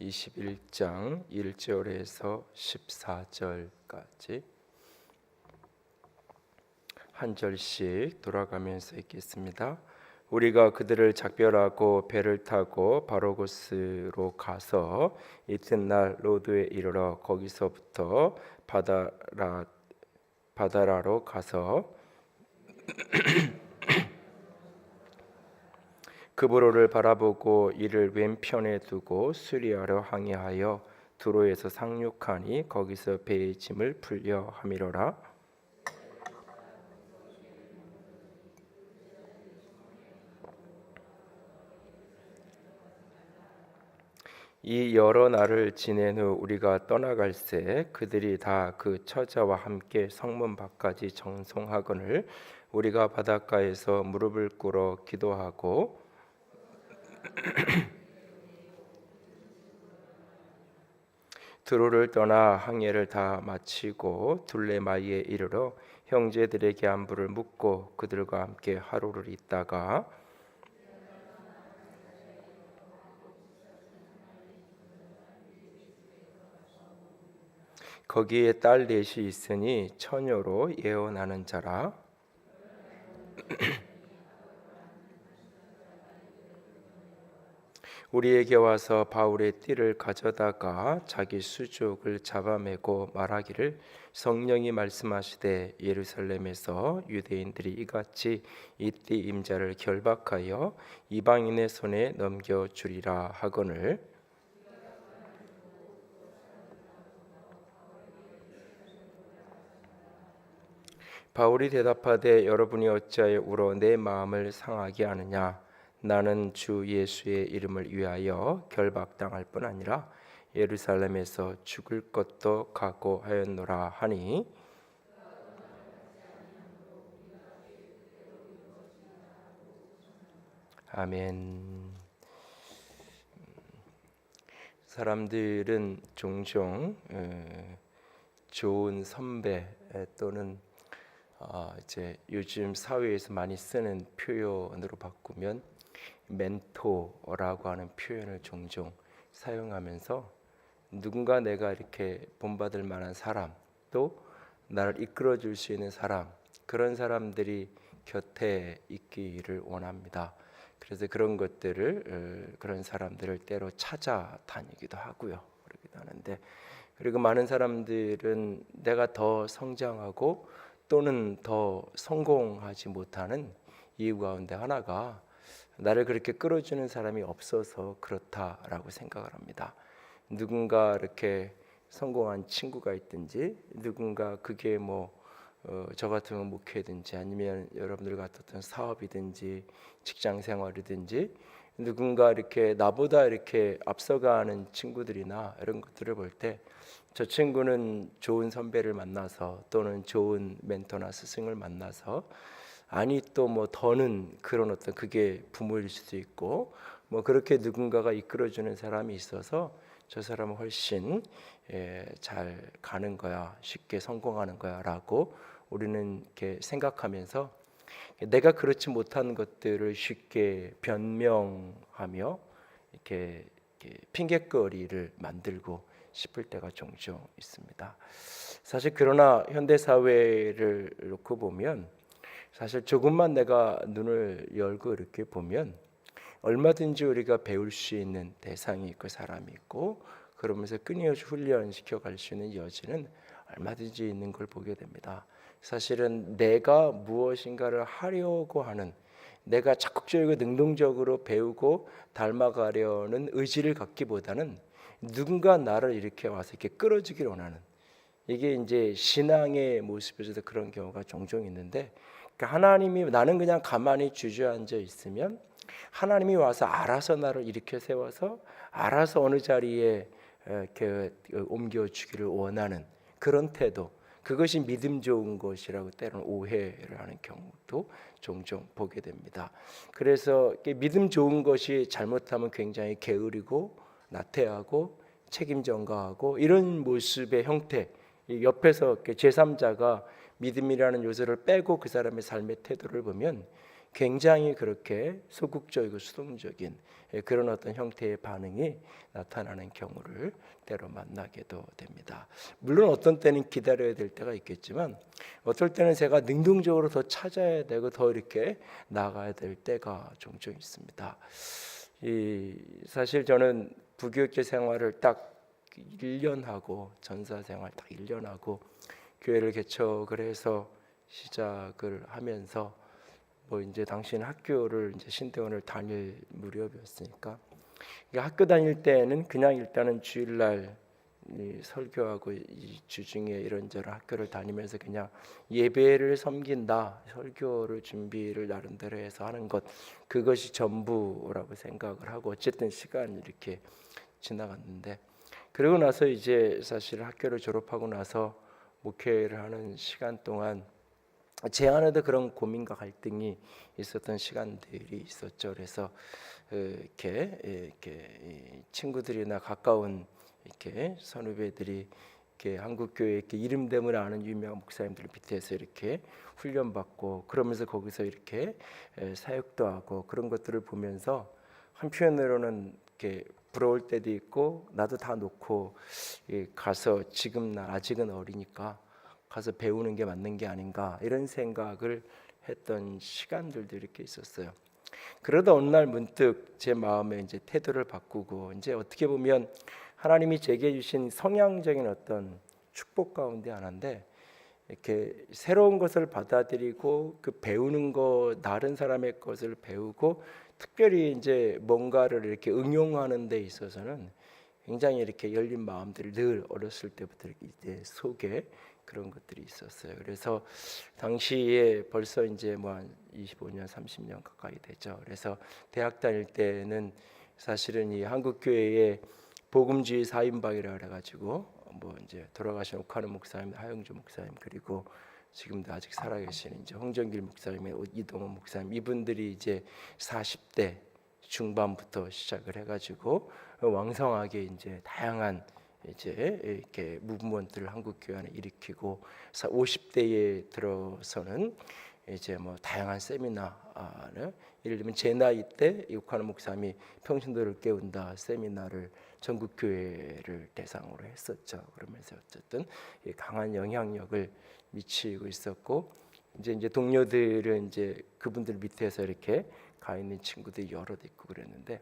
21장 1절에서 14절까지 한 절씩 돌아가면서 읽겠습니다. 우리가 그들을 작별하고 배를 타고 바로고스로 가서 이튿날 로드에 이르러 거기서부터 바다라로 가서 그브로를 바라보고 이를 왼편에 두고 수리하러 항해하여 두로에서 상륙하니 거기서 배의 짐을 풀려 함이로라. 이 여러 날을 지낸 후 우리가 떠나갈새 그들이 다 그 처자와 함께 성문 밖까지 정송하거늘 우리가 바닷가에서 무릎을 꿇어 기도하고 드로를 떠나 항해를 다 마치고 둘레마이에 이르러 형제들에게 안부를 묻고 그들과 함께 하루를 있다가 거기에 딸 넷이 있으니 처녀로 예언하는 자라. 우리에게 와서 바울의 띠를 가져다가 자기 수족을 잡아매고 말하기를 성령이 말씀하시되 예루살렘에서 유대인들이 이같이 이 띠 임자를 결박하여 이방인의 손에 넘겨주리라 하거늘 바울이 대답하되 여러분이 어찌하여 울어 내 마음을 상하게 하느냐. 나는 주 예수의 이름을 위하여 결박당할 뿐 아니라 예루살렘에서 죽을 것도 각오하였노라 하니 아멘. 사람들은 종종 좋은 선배 또는 이제 요즘 사회에서 많이 쓰는 표현으로 바꾸면 멘토라고 하는 표현을 종종 사용하면서 누군가 내가 이렇게 본받을 만한 사람 또 나를 이끌어 줄 수 있는 사람 그런 사람들이 곁에 있기를 원합니다. 그래서 그런 것들을 그런 사람들을 때로 찾아다니기도 하고요. 그러기도 하는데 그리고 많은 사람들은 내가 더 성장하고 또는 더 성공하지 못하는 이유 가운데 하나가 나를 그렇게 끌어주는 사람이 없어서 그렇다라고 생각을 합니다. 누군가 이렇게 성공한 친구가 있든지 누군가 그게 저 같으면 목회든지 아니면 여러분들 같았던 사업이든지 직장 생활이든지 누군가 이렇게 나보다 이렇게 앞서가는 친구들이나 이런 것들을 볼 때 저 친구는 좋은 선배를 만나서 또는 좋은 멘토나 스승을 만나서 아니 또 더는 그런 어떤 그게 부모일 수도 있고 그렇게 누군가가 이끌어주는 사람이 있어서 저 사람은 훨씬 잘 가는 거야 쉽게 성공하는 거야라고 우리는 이렇게 생각하면서 내가 그렇지 못한 것들을 쉽게 변명하며 이렇게 핑계거리를 만들고 싶을 때가 종종 있습니다. 사실 그러나 현대 사회를 놓고 보면 사실 조금만 내가 눈을 열고 이렇게 보면 얼마든지 우리가 배울 수 있는 대상이 있고 사람이 있고 그러면서 끊임없이 훈련시켜 갈 수 있는 여지는 얼마든지 있는 걸 보게 됩니다. 사실은 내가 무엇인가를 하려고 하는 내가 적극적이고 능동적으로 배우고 닮아가려는 의지를 갖기보다는 누군가 나를 이렇게 와서 이렇게 끌어주기를 원하는 이게 이제 신앙의 모습에서도 그런 경우가 종종 있는데 그러니까 하나님이 나는 그냥 가만히 주저앉아 있으면 하나님이 와서 알아서 나를 일으켜 세워서 알아서 어느 자리에 이렇게 옮겨주기를 원하는 그런 태도 그것이 믿음 좋은 것이라고 때로는 오해를 하는 경우도 종종 보게 됩니다. 그래서 믿음 좋은 것이 잘못하면 굉장히 게으르고 나태하고 책임 전가하고 이런 모습의 형태 옆에서 제3자가 믿음이라는 요소를 빼고 그 사람의 삶의 태도를 보면 굉장히 그렇게 소극적이고 수동적인 그런 어떤 형태의 반응이 나타나는 경우를 때로 만나게도 됩니다. 물론 어떤 때는 기다려야 될 때가 있겠지만 어떨 때는 제가 능동적으로 더 찾아야 되고 더 이렇게 나가야 될 때가 종종 있습니다. 사실 저는 부교육자 생활을 딱 1년 하고 전사 생활 딱 1년 하고 교회를 개척을 해서 시작을 하면서 뭐 이제 당시는 학교를 이제 신대원을 다닐 무렵이었으니까 학교 다닐 때는 그냥 일단은 주일날 설교하고 이 주중에 이런저런 학교를 다니면서 그냥 예배를 섬긴다, 설교를 준비를 나름대로 해서 하는 것, 그것이 전부라고 생각을 하고 어쨌든 시간이 이렇게 지나갔는데, 그러고 나서 이제 사실 학교를 졸업하고 나서 목회를 하는 시간 동안 제 안에도 그런 고민과 갈등이 있었던 시간들이 있었죠. 그래서 이렇게 친구들이나 가까운 이렇게 선후배들이 이렇게 한국 교회 이렇게 이름됨을 아는 유명한 목사님들 밑에서 이렇게 훈련받고 그러면서 거기서 이렇게 사역도 하고 그런 것들을 보면서 한편으로는 이렇게 부러울 때도 있고 나도 다 놓고 가서 지금 나 아직은 어리니까 가서 배우는 게 맞는 게 아닌가 이런 생각을 했던 시간들도 이렇게 있었어요. 그러다 어느 날 문득 제 마음에 이제 태도를 바꾸고 이제 어떻게 보면 하나님이 제게 주신 성향적인 어떤 축복 가운데 하나인데 이렇게 새로운 것을 받아들이고 그 배우는 거 다른 사람의 것을 배우고 특별히 이제 뭔가를 이렇게 응용하는 데 있어서는 굉장히 이렇게 열린 마음들을 늘 어렸을 때부터 이제 속에 그런 것들이 있었어요. 그래서 당시에 벌써 이제 뭐 한 25년, 30년 가까이 되죠. 그래서 대학 다닐 때는 사실은 이 한국 교회에 복음주의 4인방이라 그래가지고 뭐 이제 돌아가신 옥하는 목사님, 하영주 목사님 그리고 지금도 아직 살아계신 이제 홍정길 목사님, 이동원 목사님 이분들이 이제 40대 중반부터 시작을 해가지고 왕성하게 이제 다양한 이제 이렇게 무브먼트를 한국 교회 안에 일으키고 50대에 들어서는 이제 뭐 다양한 세미나를 예를 들면 제 나이 때 욕하는 목사님이 평신도를 깨운다 세미나를 전국 교회를 대상으로 했었죠. 그러면서 어쨌든 강한 영향력을 미치고 있었고 이제 동료들은 이제 그분들 밑에서 이렇게 가 있는 친구들이 여럿 있고 그랬는데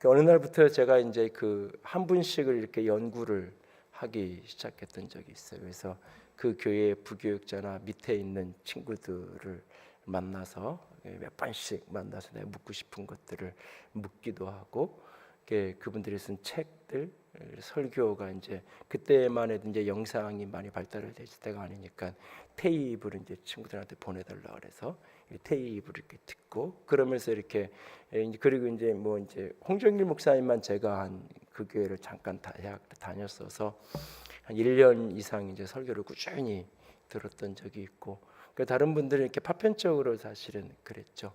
어느 날부터 제가 이제 그 한 분씩을 이렇게 연구를 하기 시작했던 적이 있어요. 그래서 그 교회의 부교육자나 밑에 있는 친구들을 만나서 몇 번씩 만나서 내가 묻고 싶은 것들을 묻기도 하고 그분들이 쓴 책들 설교가 이제 그때만 해도 이제 영상이 많이 발달을 됐을 때가 아니니까 테이프를 이제 친구들한테 보내달라 그래서 테이프를 이렇게 듣고 그러면서 이렇게 그리고 이제 뭐 이제 홍정길 목사님만 제가 한 그 교회를 잠깐 대학 다녔어서 한 1년 이상 이제 설교를 꾸준히 들었던 적이 있고 다른 분들은 이렇게 파편적으로 사실은 그랬죠.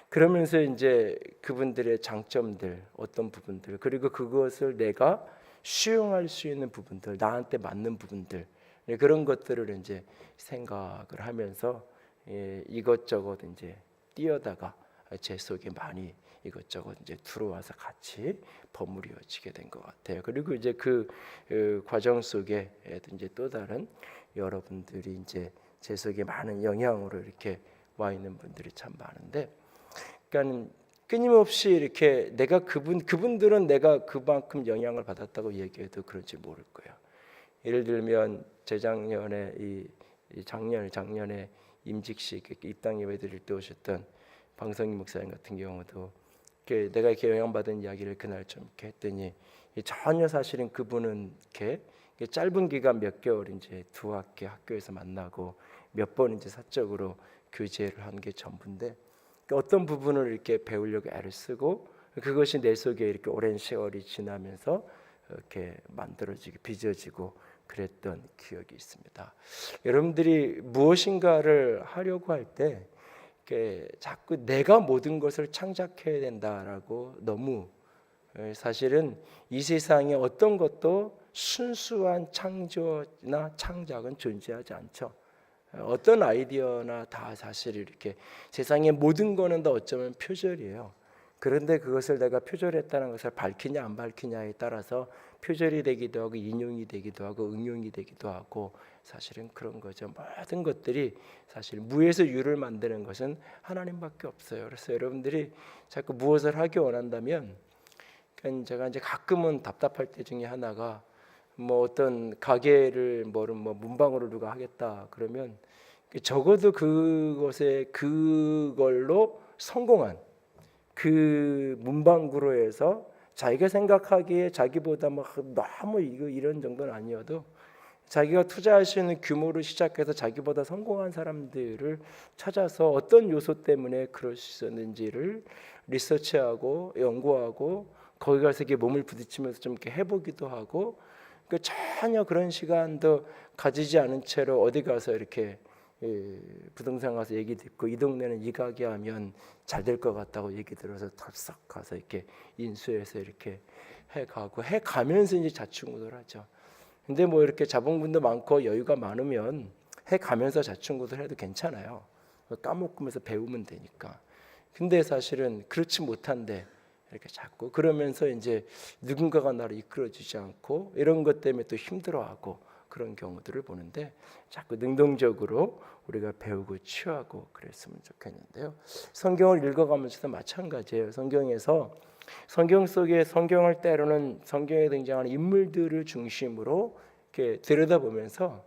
그러면서 이제 그분들의 장점들 어떤 부분들 그리고 그것을 내가 수용할 수 있는 부분들 나한테 맞는 부분들 그런 것들을 이제 생각을 하면서 이것저것 이제 뛰어다가 제 속에 많이 이것저것 이제 들어와서 같이 버무려지게 된 것 같아요. 그리고 이제 그 과정 속에 이제 또 다른 여러분들이 이제 제 속에 많은 영향으로 이렇게 와 있는 분들이 참 많은데, 그러니까 끊임없이 이렇게 내가 그분들은 내가 그만큼 영향을 받았다고 얘기해도 그런지 모를 거예요. 예를 들면 재작년에 작년에 임직식 입당 예배 드릴 때 오셨던 방성희 목사님 같은 경우도 내가 이렇게 영향받은 이야기를 그날 좀 이렇게 했더니 전혀 사실은 그분은 이렇게 짧은 기간 몇 개월 이제 두 학교에서 만나고 몇 번 이제 사적으로 교제를 한 게 전부인데 어떤 부분을 이렇게 배우려고 애를 쓰고 그것이 내 속에 이렇게 오랜 세월이 지나면서 이렇게 만들어지고 빚어지고 그랬던 기억이 있습니다. 여러분들이 무엇인가를 하려고 할 때 자꾸 내가 모든 것을 창작해야 된다라고 너무 사실은 이 세상에 어떤 것도 순수한 창조나 창작은 존재하지 않죠. 어떤 아이디어나 다 사실 이렇게 세상의 모든 거는 다 어쩌면 표절이에요. 그런데 그것을 내가 표절했다는 것을 밝히냐 안 밝히냐에 따라서 표절이 되기도 하고 인용이 되기도 하고 응용이 되기도 하고 사실은 그런 거죠. 모든 것들이 사실 무에서 유를 만드는 것은 하나님밖에 없어요. 그래서 여러분들이 자꾸 무엇을 하기 원한다면, 그러니까 제가 이제 가끔은 답답할 때 중에 하나가 뭐 어떤 가게를 뭐 문방구를 누가 하겠다 그러면 적어도 그걸로 성공한 그 문방구로 해서 자기가 생각하기에 자기보다 막 너무 이런 정도는 아니어도 자기가 투자할 수 있는 규모로 시작해서 자기보다 성공한 사람들을 찾아서 어떤 요소 때문에 그럴 수 있었는지를 리서치하고 연구하고 거기 가서 이렇게 몸을 부딪히면서 좀 이렇게 해보기도 하고, 그 전혀 그런 시간도 가지지 않은 채로 어디 가서 이렇게 부동산 가서 얘기 듣고 이 동네는 이 가게 하면 잘 될 것 같다고 얘기 들어서 털썩 가서 이렇게 인수해서 이렇게 해가면서 이제 자충우돌 하죠. 근데 뭐 이렇게 자본금도 많고 여유가 많으면 해가면서 자충우돌 해도 괜찮아요. 까먹으면서 배우면 되니까. 근데 사실은 그렇지 못한데 이렇게 자꾸 그러면서 이제 누군가가 나를 이끌어주지 않고 이런 것 때문에 또 힘들어하고 그런 경우들을 보는데, 자꾸 능동적으로 우리가 배우고 취하고 그랬으면 좋겠는데요. 성경을 읽어가면서도 마찬가지예요. 성경 속에 성경을 때로는 성경에 등장하는 인물들을 중심으로 이렇게 들여다보면서,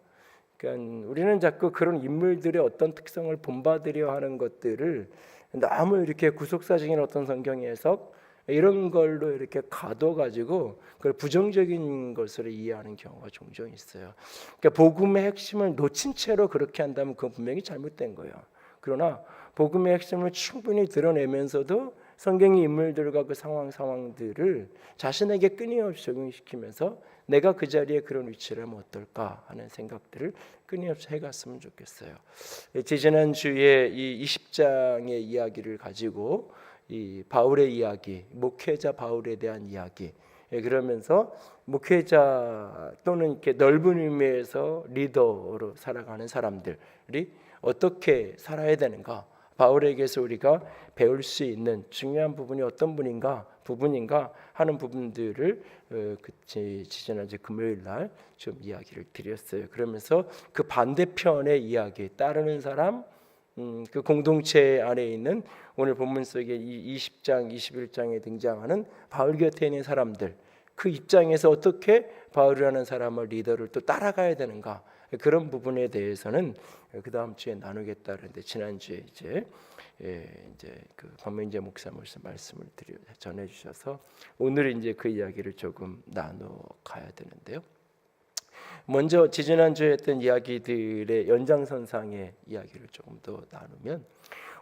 그러니까 우리는 자꾸 그런 인물들의 어떤 특성을 본받으려 하는 것들을 너무 이렇게 구속사적인 어떤 성경 해석 이런 걸로 이렇게 가둬가지고 그걸 부정적인 것으로 이해하는 경우가 종종 있어요. 그러니까 복음의 핵심을 놓친 채로 그렇게 한다면 그건 분명히 잘못된 거예요. 그러나 복음의 핵심을 충분히 드러내면서도 성경의 인물들과 그 상황들을 자신에게 끊임없이 적용시키면서 내가 그 자리에 그런 위치를 하면 어떨까 하는 생각들을 끊임없이 해갔으면 좋겠어요. 지지난 주에 이 20장의 이야기를 가지고 이 바울의 이야기, 목회자 바울에 대한 이야기, 그러면서 목회자 또는 이렇게 넓은 의미에서 리더로 살아가는 사람들이 어떻게 살아야 되는가, 바울에게서 우리가 배울 수 있는 중요한 부분이 어떤 부분인가 하는 부분들을 지난주 금요일 날 좀 이야기를 드렸어요. 그러면서 그 반대편의 이야기, 따르는 사람, 그 공동체 안에 있는 오늘 본문 속에 이 20장, 21장에 등장하는 바울 곁에 있는 사람들, 그 입장에서 어떻게 바울이라는 사람을 리더를 또 따라가야 되는가, 그런 부분에 대해서는 그 다음 주에 나누겠다는데, 지난주에 이제 그 박명재 목사 말씀을 전해주셔서 오늘 이제 그 이야기를 조금 나눠 가야 되는데요. 먼저 지지난주에 했던 이야기들의 연장선상의 이야기를 조금 더 나누면,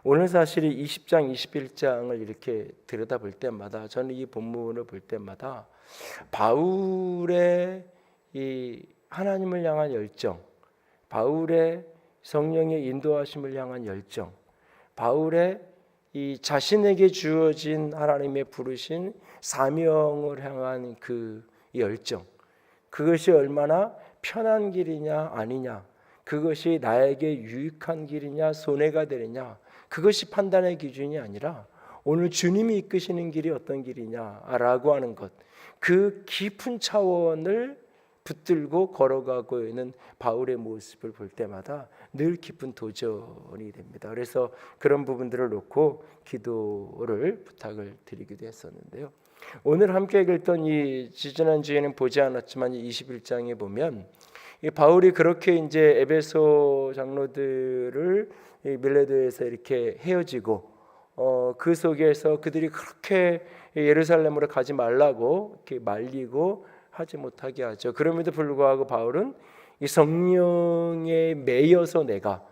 오늘 사실 20장, 21장을 이렇게 들여다볼 때마다 저는 이 본문을 볼 때마다 바울의 이 하나님을 향한 열정, 바울의 성령의 인도하심을 향한 열정, 바울의 이 자신에게 주어진 하나님의 부르신 사명을 향한 그 열정, 그것이 얼마나 편한 길이냐 아니냐, 그것이 나에게 유익한 길이냐 손해가 되느냐, 그것이 판단의 기준이 아니라 오늘 주님이 이끄시는 길이 어떤 길이냐라고 하는 것, 그 깊은 차원을 붙들고 걸어가고 있는 바울의 모습을 볼 때마다 늘 깊은 도전이 됩니다. 그래서 그런 부분들을 놓고 기도를 부탁을 드리기도 했었는데요. 오늘 함께 읽던 이 지난주에는 보지 않았지만 21장에 보면 이 바울이 그렇게 이제 에베소 장로들을 밀레도에서 이렇게 헤어지고 그 속에서 그들이 그렇게 예루살렘으로 가지 말라고 이렇게 말리고 하지 못하게 하죠. 그럼에도 불구하고 바울은 이 성령에 매여서 내가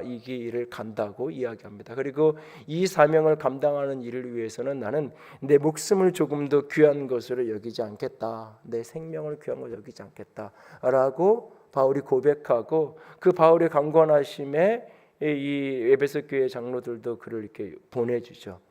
이 길을 간다고 이야기합니다. 그리고 이 사명을 감당하는 일을 위해서는 나는 내 목숨을 조금 더 귀한 것으로 여기지 않겠다, 내 생명을 귀한 것으로 여기지 않겠다라고 바울이 고백하고, 그 바울의 강권하심에 이 에베소 교회 장로들도 그를 이렇게 보내주죠.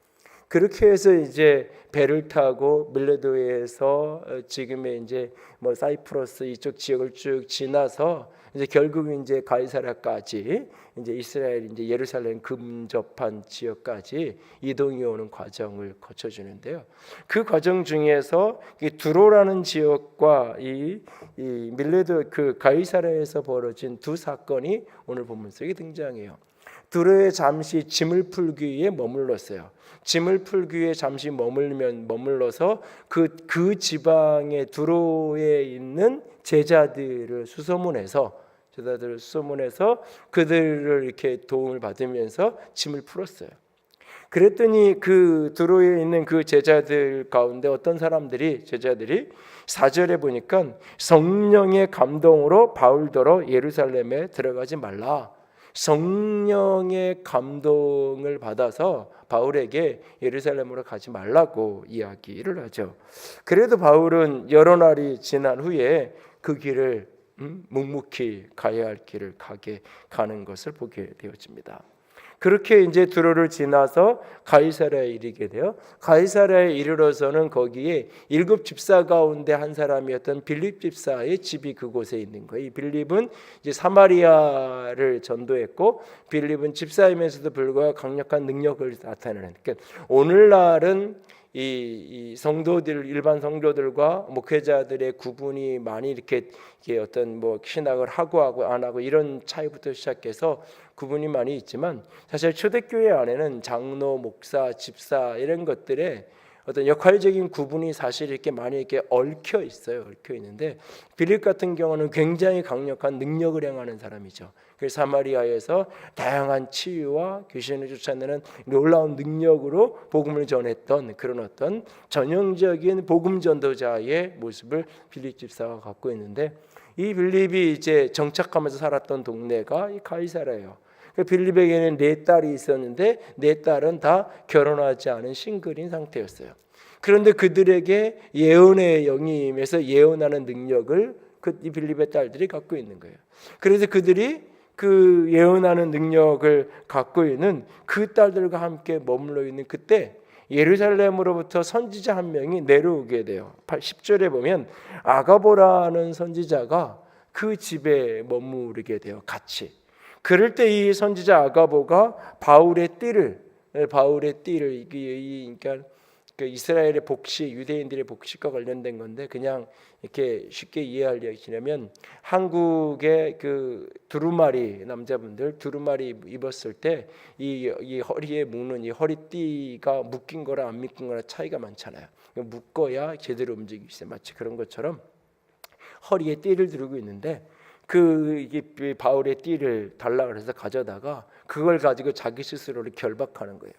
그렇게 해서 이제 배를 타고 밀레도에서 지금의 이제 뭐 사이프러스 이쪽 지역을 쭉 지나서 이제 결국 이제 가이사랴까지 이제 이스라엘 이제 예루살렘 근접한 지역까지 이동이 오는 과정을 거쳐주는데요. 그 과정 중에서 이 두로라는 지역과 이 밀레도 그 가이사랴에서 벌어진 두 사건이 오늘 본문 속에 등장해요. 두로에 잠시 짐을 풀기 위해 머물렀어요. 짐을 풀기 위해 잠시 머물러서 그 지방의 두로에 있는 제자들을 수소문해서 그들을 이렇게 도움을 받으면서 짐을 풀었어요. 그랬더니 그 두로에 있는 그 제자들 가운데 어떤 제자들이 4절에 보니까 성령의 감동으로 바울더러 예루살렘에 들어가지 말라. 성령의 감동을 받아서 바울에게 예루살렘으로 가지 말라고 이야기를 하죠. 그래도 바울은 여러 날이 지난 후에 그 길을 묵묵히 가야 할 길을 가는 것을 보게 되어집니다. 그렇게 이제 두로를 지나서 가이사랴에 이르게 돼요. 가이사랴에 이르러서는 거기에 7 집사 가운데 한 사람이었던 빌립 집사의 집이 그곳에 있는 거예요. 이 빌립은 이제 사마리아를 전도했고, 빌립은 집사이면서도 불구하고 강력한 능력을 나타내는. 그러니까 오늘날은 이 성도들, 일반 성도들과 목회자들의 구분이 많이 이렇게 어떤 뭐 신학을 하고 안 하고 이런 차이부터 시작해서 구분이 많이 있지만, 사실 초대교회 안에는 장로, 목사, 집사 이런 것들의 어떤 역할적인 구분이 사실 이렇게 많이 이렇게 얽혀 있는데, 빌립 같은 경우는 굉장히 강력한 능력을 행하는 사람이죠. 그래서 사마리아에서 다양한 치유와 귀신을 쫓아내는 놀라운 능력으로 복음을 전했던 그런 어떤 전형적인 복음 전도자의 모습을 빌립 집사가 갖고 있는데, 이 빌립이 이제 정착하면서 살았던 동네가 이 가이사랴예요. 빌립에게는 4딸이 있었는데 4딸은 다 결혼하지 않은 싱글인 상태였어요. 그런데 그들에게 예언의 영이 임해서 예언하는 능력을 이 빌립의 딸들이 갖고 있는 거예요. 그래서 그들이 그 예언하는 능력을 갖고 있는 그 딸들과 함께 머물러 있는 그때 예루살렘으로부터 선지자 한 명이 내려오게 돼요. 10절에 보면 아가보라는 선지자가 그 집에 머무르게 돼요. 같이. 그럴 때 이 선지자 아가보가 바울의 띠를 그러니까 그 이스라엘의 복식, 유대인들의 복식과 관련된 건데, 그냥 이렇게 쉽게 이해하려면 한국의 그 두루마리 남자분들 두루마리 입었을 때 이 허리에 묶는 이 허리띠가 묶인 거랑 안 묶인 거랑 차이가 많잖아요. 묶어야 제대로 움직이기 시작해요. 마치 그런 것처럼 허리에 띠를 두르고 있는데, 이게 바울의 띠를 달라 그래서 가져다가 그걸 가지고 자기 스스로를 결박하는 거예요.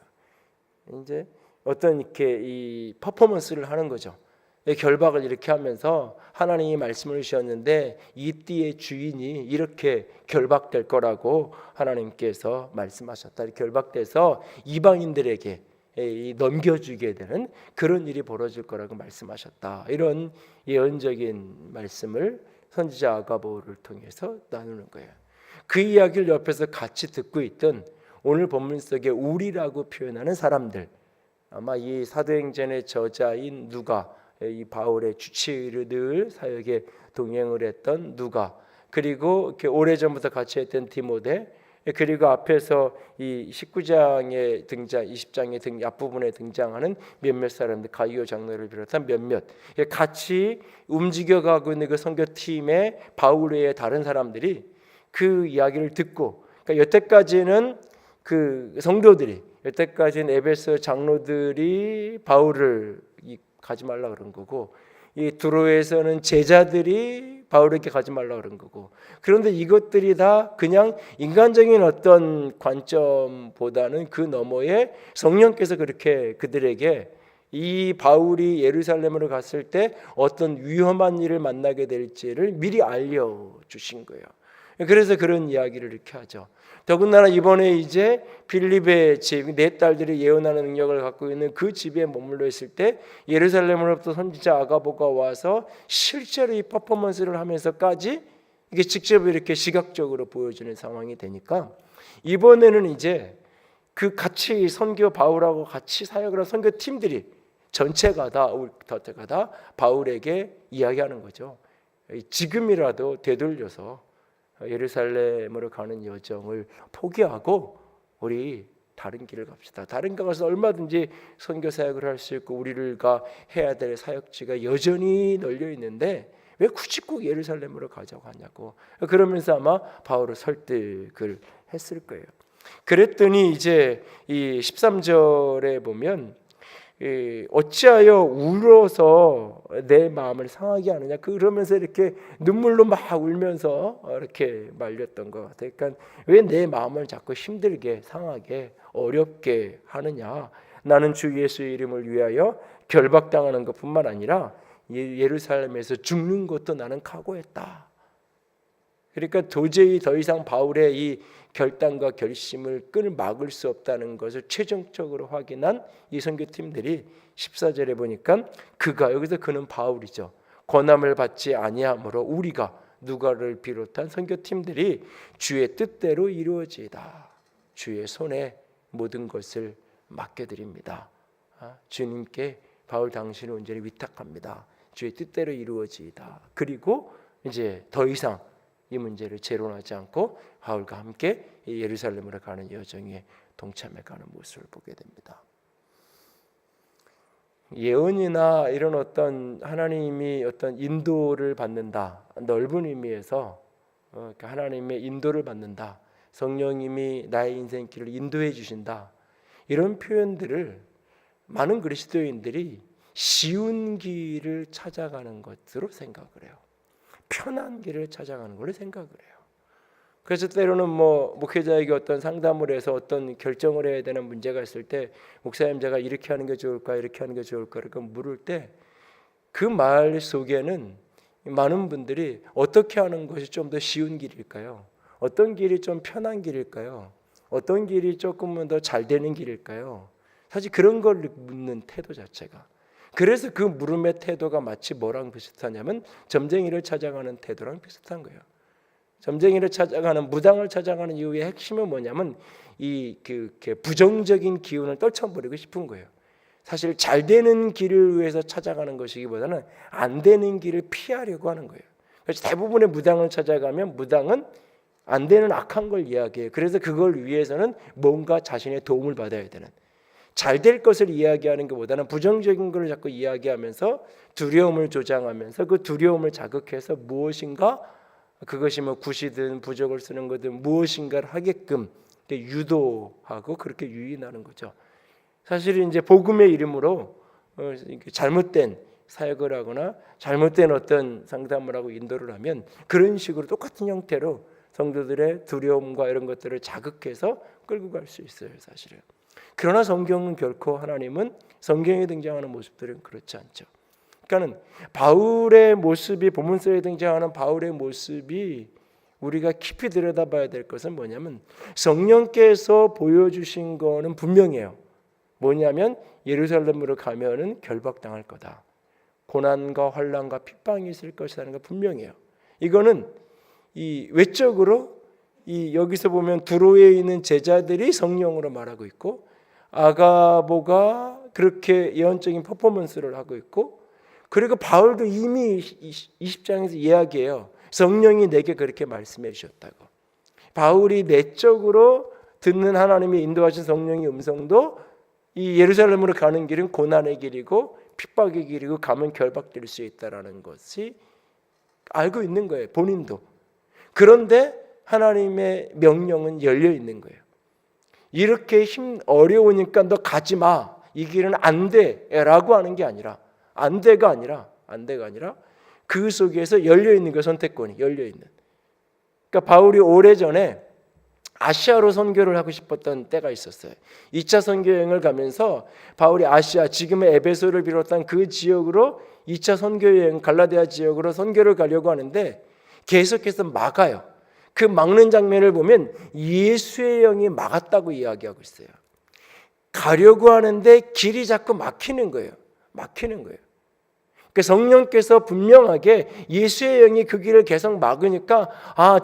이제 어떤 이렇게 이 퍼포먼스를 하는 거죠. 결박을 이렇게 하면서 하나님이 말씀을 주셨는데 이 띠의 주인이 이렇게 결박될 거라고 하나님께서 말씀하셨다. 결박돼서 이방인들에게 넘겨주게 되는 그런 일이 벌어질 거라고 말씀하셨다. 이런 예언적인 말씀을 선지자 아가보를 통해서 나누는 거예요. 그 이야기를 옆에서 같이 듣고 있던 오늘 본문 속에 우리라고 표현하는 사람들, 아마 이 사도행전의 저자인 누가, 이 바울의 주치의를 늘 사역에 동행을 했던 누가, 그리고 이렇게 오래전부터 같이 했던 디모데, 그리고 앞에서 이 19장에 등장, 20장의 앞부분에 등장하는 몇몇 사람들, 가이오 장로를 비롯한 몇몇 같이 움직여가고 있는 그 선교팀의 바울 외의 다른 사람들이 그 이야기를 듣고, 그러니까 여태까지는 그 성도들이, 여태까지는 에베소 장로들이 바울을 가지 말라 그런 거고, 이 두로에서는 제자들이 바울에게 가지 말라 그런 거고, 그런데 이것들이 다 그냥 인간적인 어떤 관점보다는 그 너머에 성령께서 그렇게 그들에게 이 바울이 예루살렘으로 갔을 때 어떤 위험한 일을 만나게 될지를 미리 알려주신 거예요. 그래서 그런 이야기를 이렇게 하죠. 더군다나 이번에 이제 빌립의 집, 4딸들이 예언하는 능력을 갖고 있는 그 집에 머물러 있을 때 예루살렘으로부터 선지자 아가보가 와서 실제로 이 퍼포먼스를 하면서까지 이게 직접 이렇게 시각적으로 보여주는 상황이 되니까, 이번에는 이제 그 같이 선교 바울하고 같이 사역을 한 선교팀들이 전체가 다 바울에게 이야기하는 거죠. 지금이라도 되돌려서 예루살렘으로 가는 여정을 포기하고 우리 다른 길을 갑시다. 다른 데 가서 얼마든지 선교 사역을 할 수 있고 우리가 해야 될 사역지가 여전히 널려 있는데 왜 굳이 꼭 예루살렘으로 가자고 하냐고. 그러면서 아마 바울을 설득을 했을 거예요. 그랬더니 이제 이 13절에 보면 어찌하여 울어서 내 마음을 상하게 하느냐, 그러면서 이렇게 눈물로 막 울면서 이렇게 말렸던 것 같아요. 그러니까 왜 내 마음을 자꾸 힘들게 상하게 어렵게 하느냐, 나는 주 예수의 이름을 위하여 결박당하는 것뿐만 아니라 예루살렘에서 죽는 것도 나는 각오했다. 그러니까 도저히 더 이상 바울의 이 결단과 결심을 막을 수 없다는 것을 최종적으로 확인한 이 선교팀들이 14절에 보니까 여기서 그는 바울이죠. 권함을 받지 아니하므로 우리가 누가를 비롯한 선교팀들이 주의 뜻대로 이루어지이다. 주의 손에 모든 것을 맡겨드립니다. 주님께 바울 당신을 온전히 위탁합니다. 주의 뜻대로 이루어지이다. 그리고 이제 더 이상 이 문제를 재론하지 않고 바울과 함께 예루살렘으로 가는 여정에 동참해가는 모습을 보게 됩니다. 예언이나 이런 어떤 하나님이 어떤 인도를 받는다, 넓은 의미에서 하나님의 인도를 받는다, 성령님이 나의 인생길을 인도해 주신다, 이런 표현들을 많은 그리스도인들이 쉬운 길을 찾아가는 것으로 생각을 해요. 편한 길을 찾아가는 걸로 생각을 해요. 그래서 때로는 목회자에게 어떤 상담을 해서 어떤 결정을 해야 되는 문제가 있을 때 목사님 제가 이렇게 하는 게 좋을까 이렇게 하는 게 좋을까 이렇게 물을 때 그 말 속에는 많은 분들이 어떻게 하는 것이 좀 더 쉬운 길일까요? 어떤 길이 좀 편한 길일까요? 어떤 길이 조금은 더 잘 되는 길일까요? 사실 그런 걸 묻는 태도 자체가, 그래서 그 물음의 태도가 마치 뭐랑 비슷하냐면 점쟁이를 찾아가는 태도랑 비슷한 거예요. 점쟁이를 찾아가는, 무당을 찾아가는 이유의 핵심은 뭐냐면 부정적인 기운을 떨쳐버리고 싶은 거예요. 사실 잘 되는 길을 위해서 찾아가는 것이기보다는 안 되는 길을 피하려고 하는 거예요. 그래서 대부분의 무당을 찾아가면 무당은 안 되는 악한 걸 이야기해요. 그래서 그걸 위해서는 뭔가 자신의 도움을 받아야 되는, 잘 될 것을 이야기하는 것보다는 부정적인 것을 자꾸 이야기하면서 두려움을 조장하면서 그 두려움을 자극해서 무엇인가, 그것이 굿이든 부적을 쓰는 거든 무엇인가를 하게끔 유도하고 그렇게 유인하는 거죠. 사실 이제 복음의 이름으로 잘못된 사역을 하거나 잘못된 어떤 상담을 하고 인도를 하면 그런 식으로 똑같은 형태로 성도들의 두려움과 이런 것들을 자극해서 끌고 갈 수 있어요, 사실은. 그러나 성경은 결코, 하나님은 성경에 등장하는 모습들은 그렇지 않죠. 그러니까는 바울의 모습이, 본문서에 등장하는 바울의 모습이 우리가 깊이 들여다봐야 될 것은 뭐냐면 성령께서 보여주신 거는 분명해요. 뭐냐면 예루살렘으로 가면은 결박당할 거다. 고난과 환난과 핍박이 있을 것이라는 거 분명해요. 이거는 이 외적으로 여기서 보면 두로에 있는 제자들이 성령으로 말하고 있고 아가보가 그렇게 예언적인 퍼포먼스를 하고 있고, 그리고 바울도 이미 20장에서 이야기해요. 성령이 내게 그렇게 말씀해 주셨다고. 바울이 내적으로 듣는 하나님이 인도하신 성령의 음성도 이 예루살렘으로 가는 길은 고난의 길이고 핍박의 길이고 가면 결박될 수 있다라는 것이 알고 있는 거예요, 본인도. 그런데 하나님의 명령은 열려 있는 거예요. 이렇게 어려우니까 너 가지 마, 이 길은 안 돼라고 하는 게 아니라, 안 돼가 아니라 그 속에서 열려 있는 거, 선택권이 열려 있는. 그러니까 바울이 오래전에 아시아로 선교를 하고 싶었던 때가 있었어요. 2차 선교 여행을 가면서 바울이 아시아, 지금의 에베소를 비롯한 그 지역으로 2차 선교 여행, 갈라디아 지역으로 선교를 가려고 하는데 계속해서 막아요. 그 막는 장면을 보면 예수의 영이 막았다고 이야기하고 있어요. 가려고 하는데 길이 자꾸 막히는 거예요. 그 성령께서 분명하게 예수의 영이 그 길을 계속 막으니까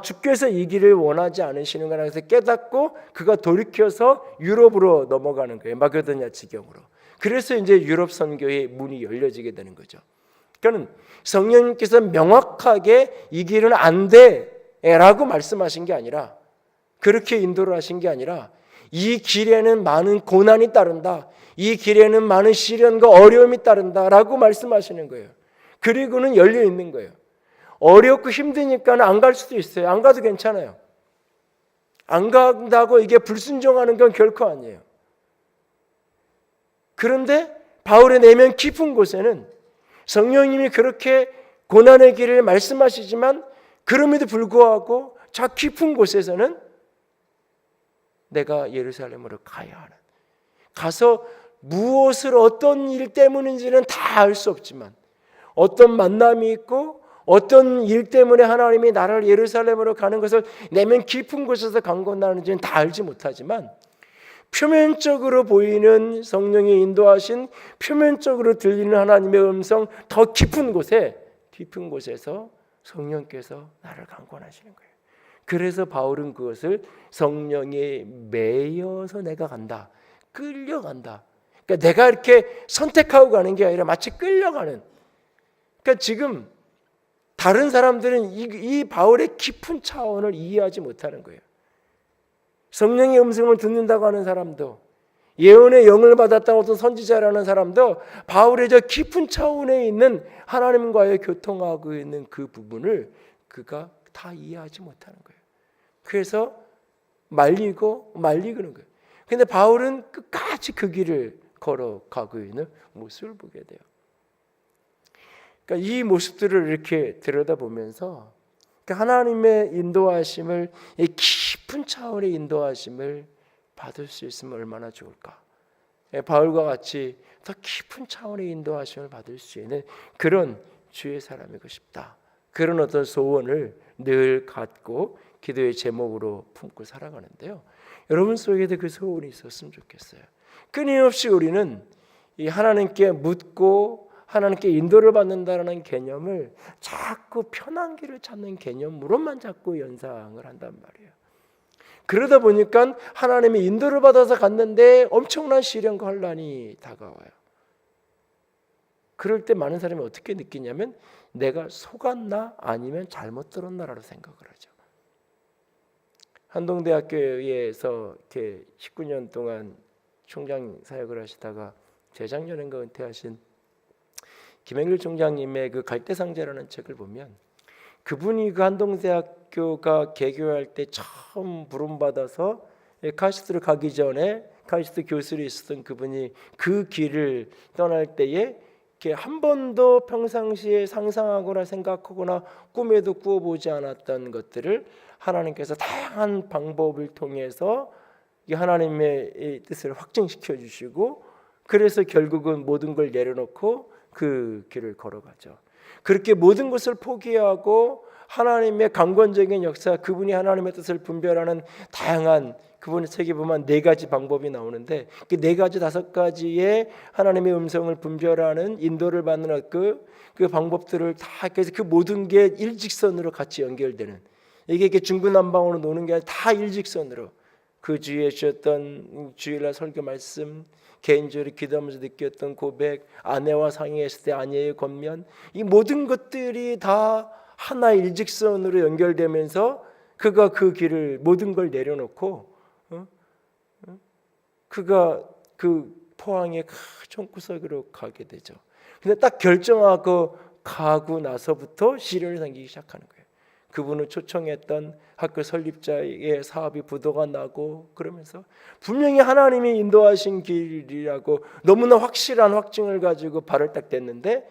주께서 이 길을 원하지 않으시는구나 해서 깨닫고 그가 돌이켜서 유럽으로 넘어가는 거예요. 마게도냐 지경으로. 그래서 이제 유럽 선교의 문이 열려지게 되는 거죠. 그러니까 성령님께서 명확하게 이 길은 안 돼 라고 말씀하신 게 아니라, 그렇게 인도를 하신 게 아니라, 이 길에는 많은 고난이 따른다, 이 길에는 많은 시련과 어려움이 따른다 라고 말씀하시는 거예요. 그리고는 열려 있는 거예요. 어렵고 힘드니까 안 갈 수도 있어요. 안 가도 괜찮아요. 안 간다고 이게 불순종하는 건 결코 아니에요. 그런데 바울의 내면 깊은 곳에는 성령님이 그렇게 고난의 길을 말씀하시지만, 그럼에도 불구하고 저 깊은 곳에서는 내가 예루살렘으로 가야 하는, 가서 무엇을 어떤 일 때문인지는 다 알 수 없지만, 어떤 만남이 있고 어떤 일 때문에 하나님이 나를 예루살렘으로 가는 것을 내면 깊은 곳에서 강권하는지는 다 알지 못하지만, 표면적으로 보이는 성령의 인도하신, 표면적으로 들리는 하나님의 음성, 더 깊은 곳에서 성령께서 나를 강권하시는 거예요. 그래서 바울은 그것을 성령에 매여서 내가 간다, 끌려간다. 그러니까 내가 이렇게 선택하고 가는 게 아니라 마치 끌려가는. 그러니까 지금 다른 사람들은 이 바울의 깊은 차원을 이해하지 못하는 거예요. 성령의 음성을 듣는다고 하는 사람도, 예언의 영을 받았다고 어떤 선지자라는 사람도 바울의 저 깊은 차원에 있는 하나님과의 교통하고 있는 그 부분을 그가 다 이해하지 못하는 거예요. 그래서 말리고 그런 거예요. 그런데 바울은 끝까지 그 길을 걸어가고 있는 모습을 보게 돼요. 그러니까 이 모습들을 이렇게 들여다보면서 하나님의 인도하심을, 이 깊은 차원의 인도하심을 받을 수 있으면 얼마나 좋을까. 바울과 같이 더 깊은 차원의 인도하심을 받을 수 있는 그런 주의 사람이고 싶다. 그런 어떤 소원을 늘 갖고 기도의 제목으로 품고 살아가는데요. 여러분 속에도 그 소원이 있었으면 좋겠어요. 끊임없이 우리는 이 하나님께 묻고 하나님께 인도를 받는다는 개념을 자꾸 편한 길을 찾는 개념으로만 자꾸 연상을 한단 말이에요. 그러다 보니까 하나님의 인도를 받아서 갔는데 엄청난 시련과 혼란이 다가와요. 그럴 때 많은 사람이 어떻게 느끼냐면, 내가 속았나 아니면 잘못 들었나라고 생각을 하죠. 한동대학교에서 이렇게 19년 동안 총장 사역을 하시다가 재작년인가 은퇴하신 김행길 총장님의 그 갈대상제라는 책을 보면, 그분이 그 한동대학교가 개교할 때 처음 부름받아서 카시트로 가기 전에 카시트 교수로 있었던 그분이 그 길을 떠날 때에 이렇게 한 번도 평상시에 상상하거나 생각하거나 꿈에도 꾸어보지 않았던 것들을 하나님께서 다양한 방법을 통해서 하나님의 뜻을 확증시켜 주시고, 그래서 결국은 모든 걸 내려놓고 그 길을 걸어가죠. 그렇게 모든 것을 포기하고 하나님의 강권적인 역사, 그분이 하나님의 뜻을 분별하는 다양한, 그분의 책에 보면 4가지 방법이 나오는데, 그 4가지 5가지의 하나님의 음성을 분별하는 인도를 받는 그 방법들을 다, 그래서 그 모든 게 일직선으로 같이 연결되는, 이게 중구난방으로 노는 게 아니라 다 일직선으로, 그 주에 주셨던 주일날 설교 말씀, 개인적으로 기도하면서 느꼈던 고백, 아내와 상의했을 때 아내의 권면, 이 모든 것들이 다 하나의 일직선으로 연결되면서 그가 그 길을, 모든 걸 내려놓고 그가 그 포항의 총구석으로 가게 되죠. 근데 딱 결정하고 가고 나서부터 시련이 생기기 시작하는 거예요. 그분을 초청했던 학교 설립자의 사업이 부도가 나고, 그러면서 분명히 하나님이 인도하신 길이라고 너무나 확실한 확증을 가지고 발을 딱 댔는데,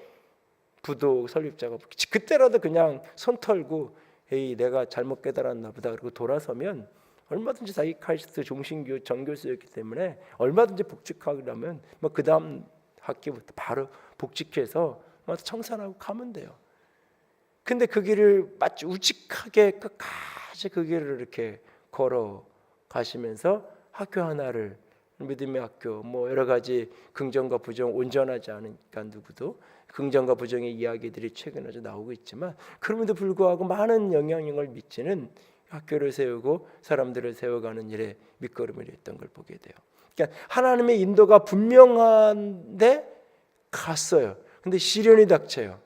부도 설립자가 그때라도 그냥 손 털고 에이 내가 잘못 깨달았나 보다 그러고 돌아서면 얼마든지 자기 카이스트 종신교 전교수였기 때문에 얼마든지 복직하려면 뭐 그 다음 학기부터 바로 복직해서 청산하고 가면 돼요. 근데 그 길을 마치 우직하게 끝까지 그 길을 이렇게 걸어 가시면서 학교 하나를, 믿음의 학교, 뭐 여러 가지 긍정과 부정, 온전하지 않으니까 누구도 긍정과 부정의 이야기들이 최근에 아주 나오고 있지만, 그럼에도 불구하고 많은 영향력을 미치는 학교를 세우고 사람들을 세워가는 일에 밑거름을 했던 걸 보게 돼요. 그러니까 하나님의 인도가 분명한데 갔어요. 근데 시련이 닥쳐요.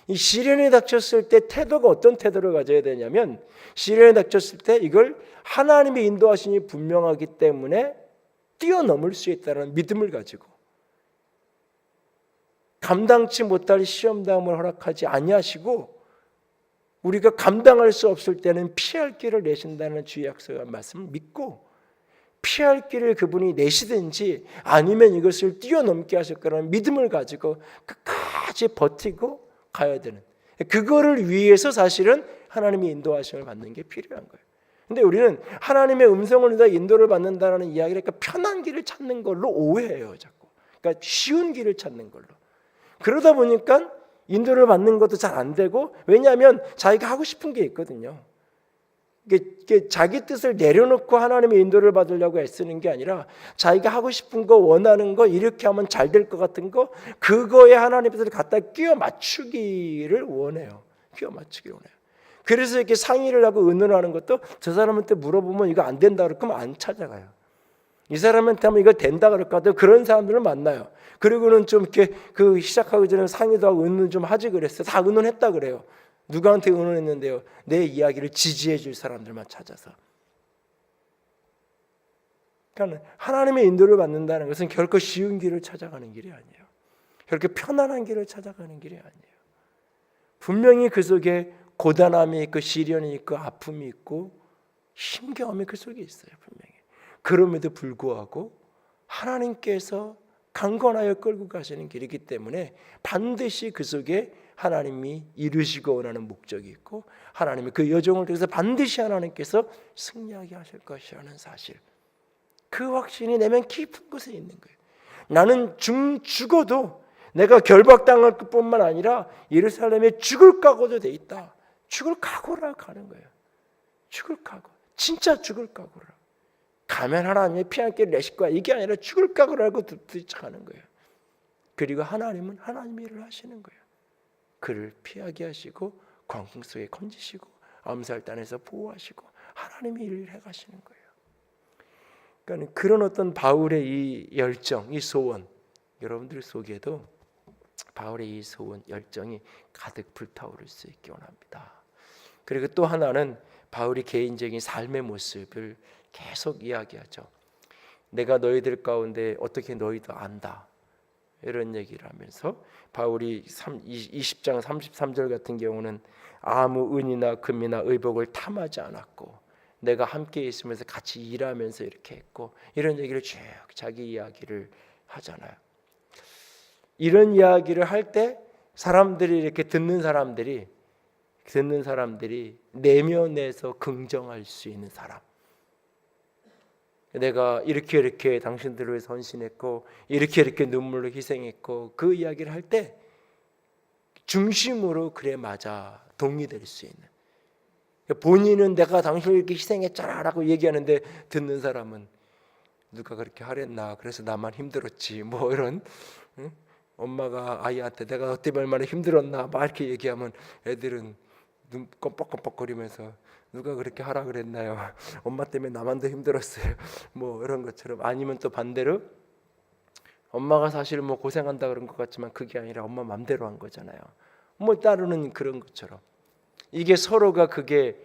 이 시련이 닥쳤을 때 태도가 어떤 태도를 가져야 되냐면, 시련이 닥쳤을 때 이걸 하나님의 인도하심이 분명하기 때문에 뛰어넘을 수 있다는 믿음을 가지고, 감당치 못할 시험당함을 허락하지 아니하시고 우리가 감당할 수 없을 때는 피할 길을 내신다는 주의 약속의 말씀을 믿고, 피할 길을 그분이 내시든지 아니면 이것을 뛰어넘게 하실 거라는 믿음을 가지고 끝까지 버티고 가야 되는, 그거를 위해서 사실은 하나님의 인도하심을 받는 게 필요한 거예요. 근데 우리는 하나님의 음성을 듣다 인도를 받는다는 이야기를 그러니까 편한 길을 찾는 걸로 오해해요, 자꾸. 그러니까 쉬운 길을 찾는 걸로. 그러다 보니까 인도를 받는 것도 잘 안 되고, 왜냐하면 자기가 하고 싶은 게 있거든요. 이게 자기 뜻을 내려놓고 하나님의 인도를 받으려고 애쓰는 게 아니라 자기가 하고 싶은 거, 원하는 거, 이렇게 하면 잘 될 것 같은 거, 그거에 하나님의 뜻을 갖다 끼워 맞추기를 원해요. 끼워 맞추기를 원해요. 그래서 이렇게 상의를 하고 의논하는 것도, 저 사람한테 물어보면 이거 안 된다 그러면 안 찾아가요. 이 사람한테 하면 이거 된다 그럴까 도 그런 사람들을 만나요. 그리고는 좀 이렇게 그 시작하기 전에 상의도 하고 의논 좀 하지 그랬어요. 다 의논했다 그래요. 누구한테 의논했는데요? 내 이야기를 지지해 줄 사람들만 찾아서. 그러니까 하나님의 인도를 받는다는 것은 결코 쉬운 길을 찾아가는 길이 아니에요. 결코 편안한 길을 찾아가는 길이 아니에요. 분명히 그 속에 고단함이 있고 시련이 있고 아픔이 있고 힘겨움이 그 속에 있어요. 분명히. 그럼에도 불구하고 하나님께서 강건하여 끌고 가시는 길이기 때문에 반드시 그 속에 하나님이 이루시고 원하는 목적이 있고, 하나님이 그 여정을 통해서 반드시 하나님께서 승리하게 하실 것이라는 사실, 그 확신이 내면 깊은 곳에 있는 거예요. 나는 죽어도 내가 결박당할 것뿐만 아니라 예루살렘에 죽을 각오도 돼 있다. 죽을 각오라 가는 거예요. 죽을 각오, 진짜 죽을 각오라. 가면 하나님의 피한 길을 내실 거야, 이게 아니라 죽을 각오라고 가는 거예요. 그리고 하나님은 하나님의 일을 하시는 거예요. 그를 피하게 하시고 광풍 속에 건지시고 암살단에서 보호하시고 하나님의 일을 해가시는 거예요. 그러니까 그런 어떤 바울의 이 열정, 이 소원, 여러분들 속에도 바울의 이 소원, 열정이 가득 불타오를 수 있기 원합니다. 그리고 또 하나는 바울이 개인적인 삶의 모습을 계속 이야기하죠. 내가 너희들 가운데 어떻게 너희도 안다, 이런 얘기를 하면서 바울이 20장 33절 같은 경우는 아무 은이나 금이나 의복을 탐하지 않았고 내가 함께 있으면서 같이 일하면서 이렇게 했고, 이런 얘기를 쭉 자기 이야기를 하잖아요. 이런 이야기를 할 때 사람들이 이렇게 듣는 사람들이 내면에서 긍정할 수 있는 사람, 내가 이렇게 당신들을 위해서 헌신했고 이렇게 눈물로 희생했고, 그 이야기를 할 때 중심으로 그래 맞아 동의될 수 있는, 본인은 내가 당신을 이렇게 희생했잖아 라고 얘기하는데 듣는 사람은 누가 그렇게 하랬나, 그래서 나만 힘들었지, 뭐 이런, 응? 엄마가 아이한테 내가 너 때문에 얼마나 힘들었나 막 이렇게 얘기하면 애들은 눈 껌뻑껌뻑거리면서 누가 그렇게 하라 그랬나요? 엄마 때문에 나만 더 힘들었어요. 뭐 이런 것처럼. 아니면 또 반대로 엄마가 사실 뭐 고생한다 그런 것 같지만 그게 아니라 엄마 맘대로 한 거잖아요. 뭐 따르는 그런 것처럼. 이게 서로가 그게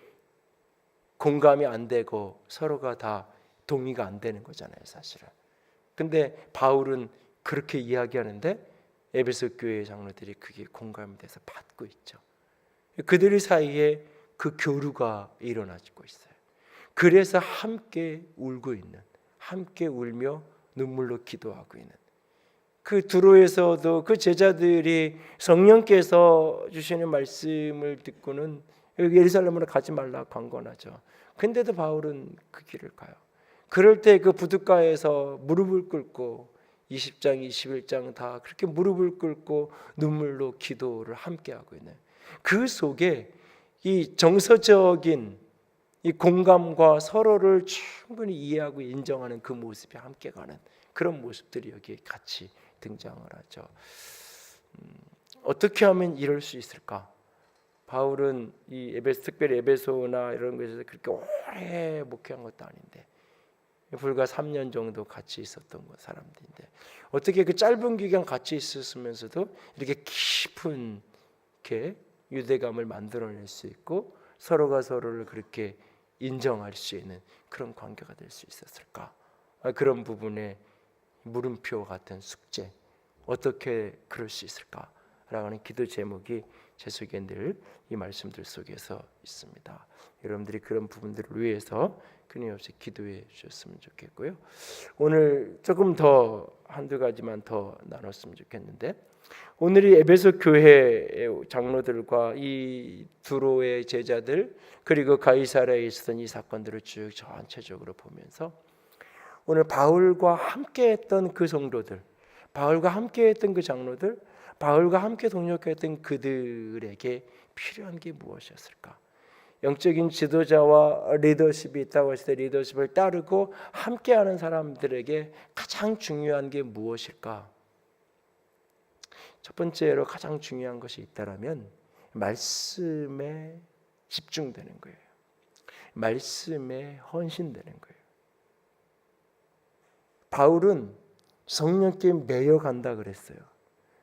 공감이 안 되고 서로가 다 동의가 안 되는 거잖아요, 사실은. 근데 바울은 그렇게 이야기하는데 에베소 교회의 장로들이 그게 공감이 돼서 받고 있죠. 그들 사이에 그 교류가 일어나고 있어요. 그래서 함께 울고 있는, 함께 울며 눈물로 기도하고 있는, 그 두로에서도 그 제자들이 성령께서 주시는 말씀을 듣고는 예루살렘으로 가지 말라 강권하죠. 근데도 바울은 그 길을 가요. 그럴 때 그 부둣가에서 무릎을 꿇고 20장, 21장 다 그렇게 무릎을 꿇고 눈물로 기도를 함께 하고 있는, 그 속에 이 정서적인 이 공감과 서로를 충분히 이해하고 인정하는 그 모습이 함께 가는 그런 모습들이 여기에 같이 등장을 하죠. 어떻게 하면 이럴 수 있을까? 바울은 이 특별히 에베소나 이런 곳에서 그렇게 오래 목회한 것도 아닌데 불과 3년 정도 같이 있었던 사람들인데 어떻게 그 짧은 기간 같이 있었으면서도 이렇게 깊은 이렇게 유대감을 만들어낼 수 있고 서로가 서로를 그렇게 인정할 수 있는 그런 관계가 될 수 있었을까? 그런 부분에 물음표 같은 숙제, 어떻게 그럴 수 있을까? 라고 하는 기도 제목이 제 속에 늘 이 말씀들 속에서 있습니다. 여러분들이 그런 부분들을 위해서 끊임없이 기도해 주셨으면 좋겠고요. 오늘 조금 더 한두 가지만 더 나눴으면 좋겠는데, 오늘이 에베소 교회의 장로들과 이 두로의 제자들 그리고 가이사랴에 있었던 이 사건들을 쭉 전체적으로 보면서 오늘 바울과 함께했던 그 성도들, 바울과 함께했던 그 장로들, 바울과 함께 동역했던 그들에게 필요한 게 무엇이었을까? 영적인 지도자와 리더십이 있다고 했을 때 리더십을 따르고 함께하는 사람들에게 가장 중요한 게 무엇일까? 첫 번째로 가장 중요한 것이 있다라면 말씀에 집중되는 거예요. 말씀에 헌신되는 거예요. 바울은 성령께 매여간다 그랬어요.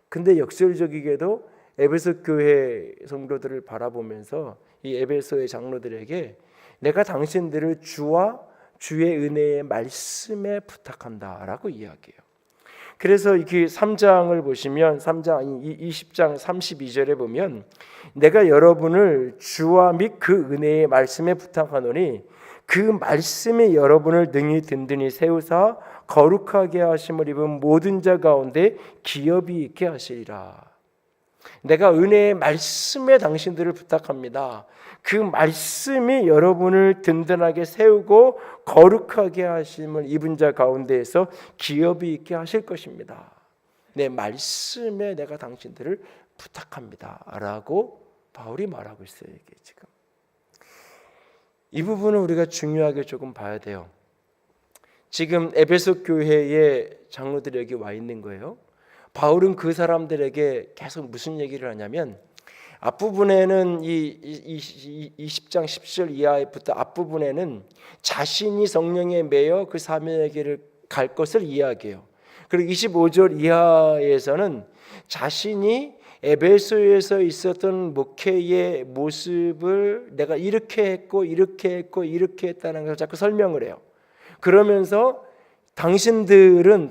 근데 역설적이게도 에베소 교회 성도들을 바라보면서 이 에베소의 장로들에게 내가 당신들을 주와 주의 은혜의 말씀에 부탁한다라고 이야기해요. 그래서 이렇게 3장을 보시면 20장 32절에 보면 내가 여러분을 주와 및 그 은혜의 말씀에 부탁하노니 그 말씀이 여러분을 능히 든든히 세우사 거룩하게 하심을 입은 모든 자 가운데 기업이 있게 하시리라. 내가 은혜의 말씀에 당신들을 부탁합니다. 그 말씀이 여러분을 든든하게 세우고 거룩하게 하심을 입은 자 가운데에서 기업이 있게 하실 것입니다. 내 말씀에 내가 당신들을 부탁합니다 라고 바울이 말하고 있어요. 이게 지금 이 부분은 우리가 중요하게 조금 봐야 돼요. 지금 에베소 교회의 장로들이 여기 와 있는 거예요. 바울은 그 사람들에게 계속 무슨 얘기를 하냐면 앞부분에는 이 20장 10절 이하부터 앞부분에는 자신이 성령에 매여 그 사명의 길을 갈 것을 이야기해요. 그리고 25절 이하에서는 자신이 에베소에서 있었던 목회의 모습을 내가 이렇게 했고 이렇게 했고 이렇게 했다는 걸 자꾸 설명을 해요. 그러면서 당신들은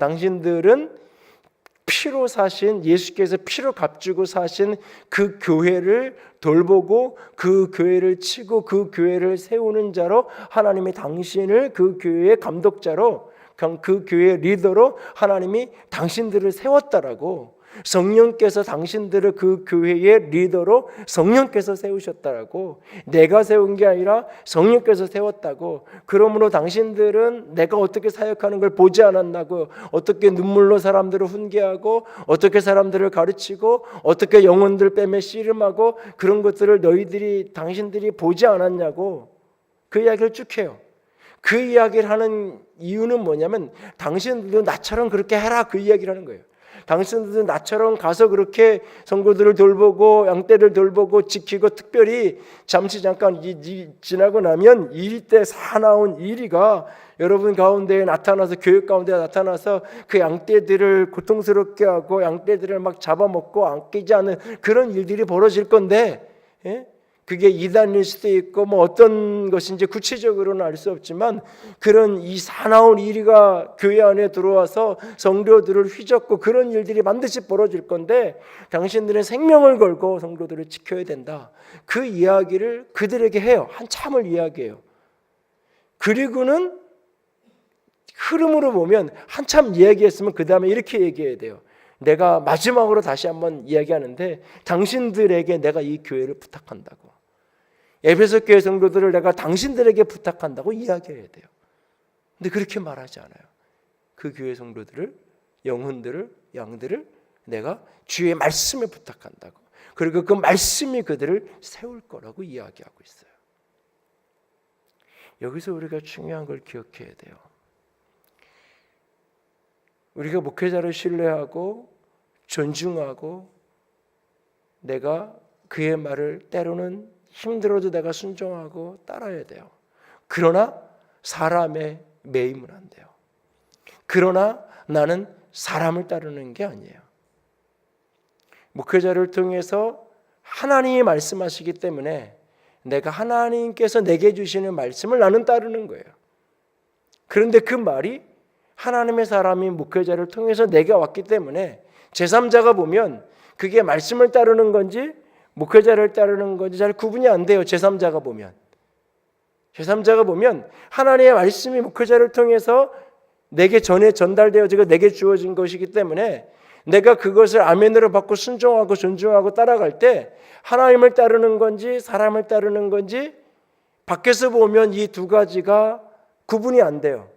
피로 사신 예수께서 피로 값주고 사신 그 교회를 돌보고 그 교회를 치고 그 교회를 세우는 자로 하나님이 당신을 그 교회의 감독자로 그 교회의 리더로 하나님이 당신들을 세웠다라고 성령께서 당신들을 그 교회의 리더로 성령께서 세우셨다라고 내가 세운 게 아니라 성령께서 세웠다고 그러므로 당신들은 내가 어떻게 사역하는 걸 보지 않았나고 어떻게 눈물로 사람들을 훈계하고 어떻게 사람들을 가르치고 어떻게 영혼들 뺨에 씨름하고 그런 것들을 당신들이 보지 않았냐고 그 이야기를 쭉 해요. 그 이야기를 하는 이유는 뭐냐면 당신들도 나처럼 그렇게 해라 그 이야기를 하는 거예요. 당신들도 나처럼 가서 그렇게 성도들을 돌보고 양떼를 돌보고 지키고 특별히 잠깐 지나고 나면 이리 때 사나운 이리가 여러분 가운데에 나타나서 교육 가운데 나타나서 그 양떼들을 고통스럽게 하고 양떼들을 막 잡아먹고 안 끼지 않는 그런 일들이 벌어질 건데 그게 이단일 수도 있고 뭐 어떤 것인지 구체적으로는 알 수 없지만 그런 이 사나운 이리가 교회 안에 들어와서 성도들을 휘젓고 그런 일들이 반드시 벌어질 건데 당신들은 생명을 걸고 성도들을 지켜야 된다. 그 이야기를 그들에게 해요. 한참을 이야기해요. 그리고는 흐름으로 보면 한참 이야기했으면 그 다음에 이렇게 얘기해야 돼요. 내가 마지막으로 다시 한번 이야기하는데 당신들에게 내가 이 교회를 부탁한다고. 에베소 교회 성도들을 내가 당신들에게 부탁한다고 이야기해야 돼요. 근데 그렇게 말하지 않아요. 그 교회 성도들을 영혼들을 양들을 내가 주의 말씀에 부탁한다고. 그리고 그 말씀이 그들을 세울 거라고 이야기하고 있어요. 여기서 우리가 중요한 걸 기억해야 돼요. 우리가 목회자를 신뢰하고 존중하고 내가 그의 말을 때로는 힘들어도 내가 순종하고 따라야 돼요. 그러나 사람의 매임은 안 돼요. 그러나 나는 사람을 따르는 게 아니에요. 목회자를 통해서 하나님이 말씀하시기 때문에 내가 하나님께서 내게 주시는 말씀을 나는 따르는 거예요. 그런데 그 말이 하나님의 사람인 목회자를 통해서 내게 왔기 때문에 제3자가 보면 그게 말씀을 따르는 건지 목회자를 따르는 건지 잘 구분이 안 돼요. 제3자가 보면 하나님의 말씀이 목회자를 통해서 내게 전달되어지고 내게 주어진 것이기 때문에 내가 그것을 아멘으로 받고 순종하고 존중하고 따라갈 때 하나님을 따르는 건지 사람을 따르는 건지 밖에서 보면 이 두 가지가 구분이 안 돼요.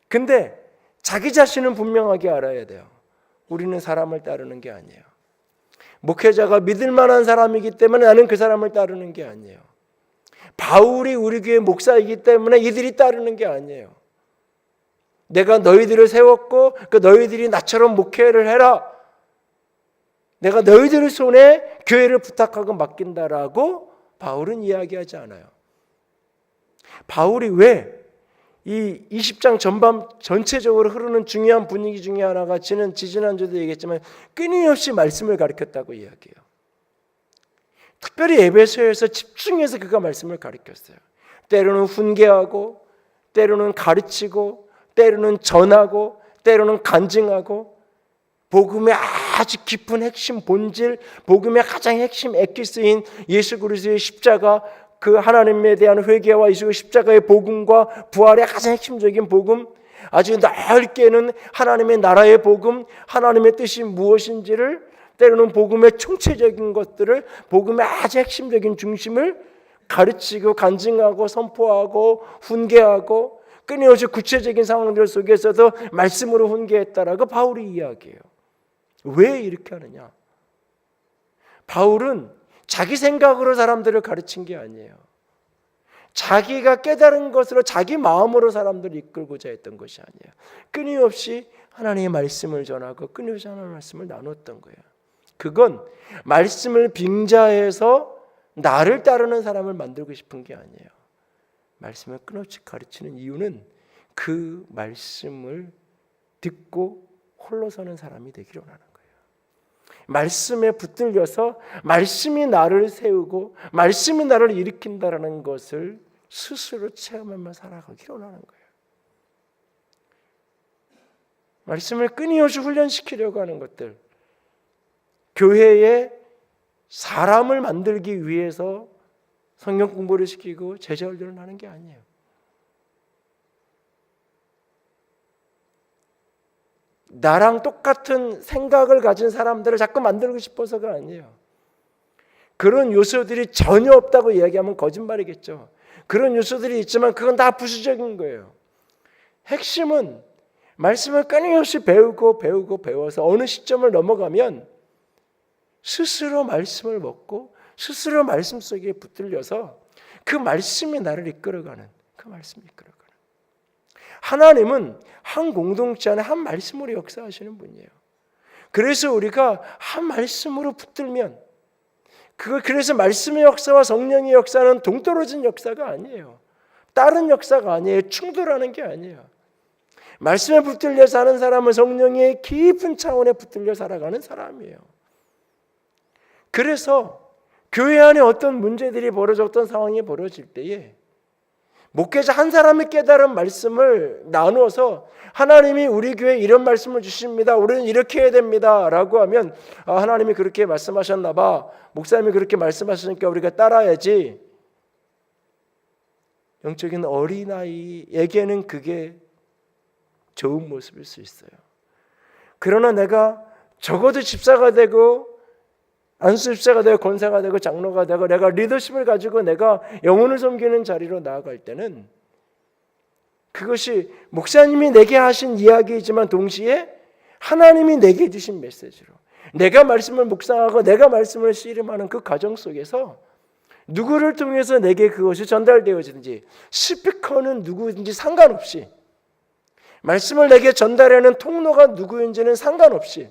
근데 자기 자신은 분명하게 알아야 돼요. 우리는 사람을 따르는 게 아니에요. 목회자가 믿을 만한 사람이기 때문에 나는 그 사람을 따르는 게 아니에요. 바울이 우리 교회 목사이기 때문에 이들이 따르는 게 아니에요. 내가 너희들을 세웠고 그 너희들이 나처럼 목회를 해라. 내가 너희들의 손에 교회를 부탁하고 맡긴다라고 바울은 이야기하지 않아요. 바울이 왜 이 20장 전체적으로 흐르는 중요한 분위기 중에 하나가 지지난주도 얘기했지만 끊임없이 말씀을 가르쳤다고 이야기해요. 특별히 에베소에서 집중해서 그가 말씀을 가르쳤어요. 때로는 훈계하고 때로는 가르치고 때로는 전하고 때로는 간증하고 복음의 아주 깊은 핵심 본질, 복음의 가장 핵심 에키스인 예수 그리스도의 십자가, 그 하나님에 대한 회개와 예수의 십자가의 복음과 부활의 가장 핵심적인 복음, 아주 넓게는 하나님의 나라의 복음, 하나님의 뜻이 무엇인지를 때로는 복음의 총체적인 것들을 복음의 아주 핵심적인 중심을 가르치고 간증하고 선포하고 훈계하고 끊임없이 구체적인 상황들 속에서도 말씀으로 훈계했다라고 바울이 이야기해요. 왜 이렇게 하느냐? 바울은 자기 생각으로 사람들을 가르친 게 아니에요. 자기가 깨달은 것으로 자기 마음으로 사람들을 이끌고자 했던 것이 아니에요. 끊임없이 하나님의 말씀을 전하고 끊임없이 하나님의 말씀을 나눴던 거예요. 그건 말씀을 빙자해서 나를 따르는 사람을 만들고 싶은 게 아니에요. 말씀을 끊임없이 가르치는 이유는 그 말씀을 듣고 홀로 서는 사람이 되기를 원하는 거예요. 말씀에 붙들려서 말씀이 나를 세우고 말씀이 나를 일으킨다라는 것을 스스로 체험하며 살아가기를 원하는 거예요. 말씀을 끊임없이 훈련시키려고 하는 것들, 교회에 사람을 만들기 위해서 성경 공부를 시키고 제자 훈련을 하는 게 아니에요. 나랑 똑같은 생각을 가진 사람들을 자꾸 만들고 싶어서가 아니에요. 그런 요소들이 전혀 없다고 이야기하면 거짓말이겠죠. 그런 요소들이 있지만 그건 다 부수적인 거예요. 핵심은 말씀을 끊임없이 배워서 어느 시점을 넘어가면 스스로 말씀을 먹고 스스로 말씀 속에 붙들려서 그 말씀이 나를 이끌어가는, 그 말씀이 이끌어가는. 하나님은 한 공동체 안에 한 말씀으로 역사하시는 분이에요. 그래서 우리가 한 말씀으로 붙들면 그래서 말씀의 역사와 성령의 역사는 동떨어진 역사가 아니에요. 다른 역사가 아니에요. 충돌하는 게 아니에요. 말씀에 붙들려 사는 사람은 성령의 깊은 차원에 붙들려 살아가는 사람이에요. 그래서 교회 안에 어떤 문제들이 어떤 상황이 벌어질 때에 목회자 한 사람이 깨달은 말씀을 나누어서 하나님이 우리 교회에 이런 말씀을 주십니다. 우리는 이렇게 해야 됩니다. 라고 하면 하나님이 그렇게 말씀하셨나 봐. 목사님이 그렇게 말씀하시니까 우리가 따라야지. 영적인 어린아이에게는 그게 좋은 모습일 수 있어요. 그러나 내가 적어도 집사가 되고 안수 집사가 되고 권사가 되고 장로가 되고 내가 리더십을 가지고 내가 영혼을 섬기는 자리로 나아갈 때는 그것이 목사님이 내게 하신 이야기이지만 동시에 하나님이 내게 주신 메시지로 내가 말씀을 묵상하고 내가 말씀을 씨름하는 그 과정 속에서 누구를 통해서 내게 그것이 전달되어지든지 스피커는 누구든지 상관없이 말씀을 내게 전달하는 통로가 누구인지는 상관없이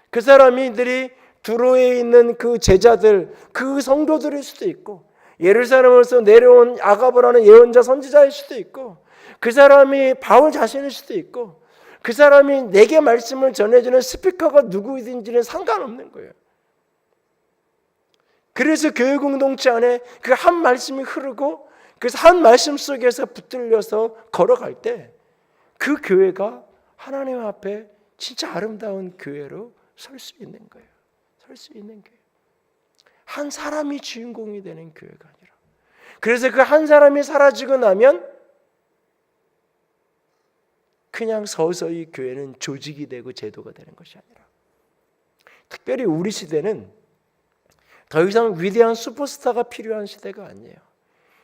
그 사람들이 두로에 있는 그 제자들, 그 성도들일 수도 있고 예루살렘에서 내려온 아가보라는 예언자 선지자일 수도 있고 그 사람이 바울 자신일 수도 있고 그 사람이 내게 말씀을 전해주는 스피커가 누구든지는 상관없는 거예요. 그래서 교회 공동체 안에 그 한 말씀이 흐르고 그래서 한 말씀 속에서 붙들려서 걸어갈 때 그 교회가 하나님 앞에 진짜 아름다운 교회로 설 수 있는 거예요. 설 수 있는 교회. 한 사람이 주인공이 되는 교회가 아니라. 그래서 그 한 사람이 사라지고 나면 그냥 서서히 교회는 조직이 되고 제도가 되는 것이 아니라, 특별히 우리 시대는 더 이상 위대한 슈퍼스타가 필요한 시대가 아니에요.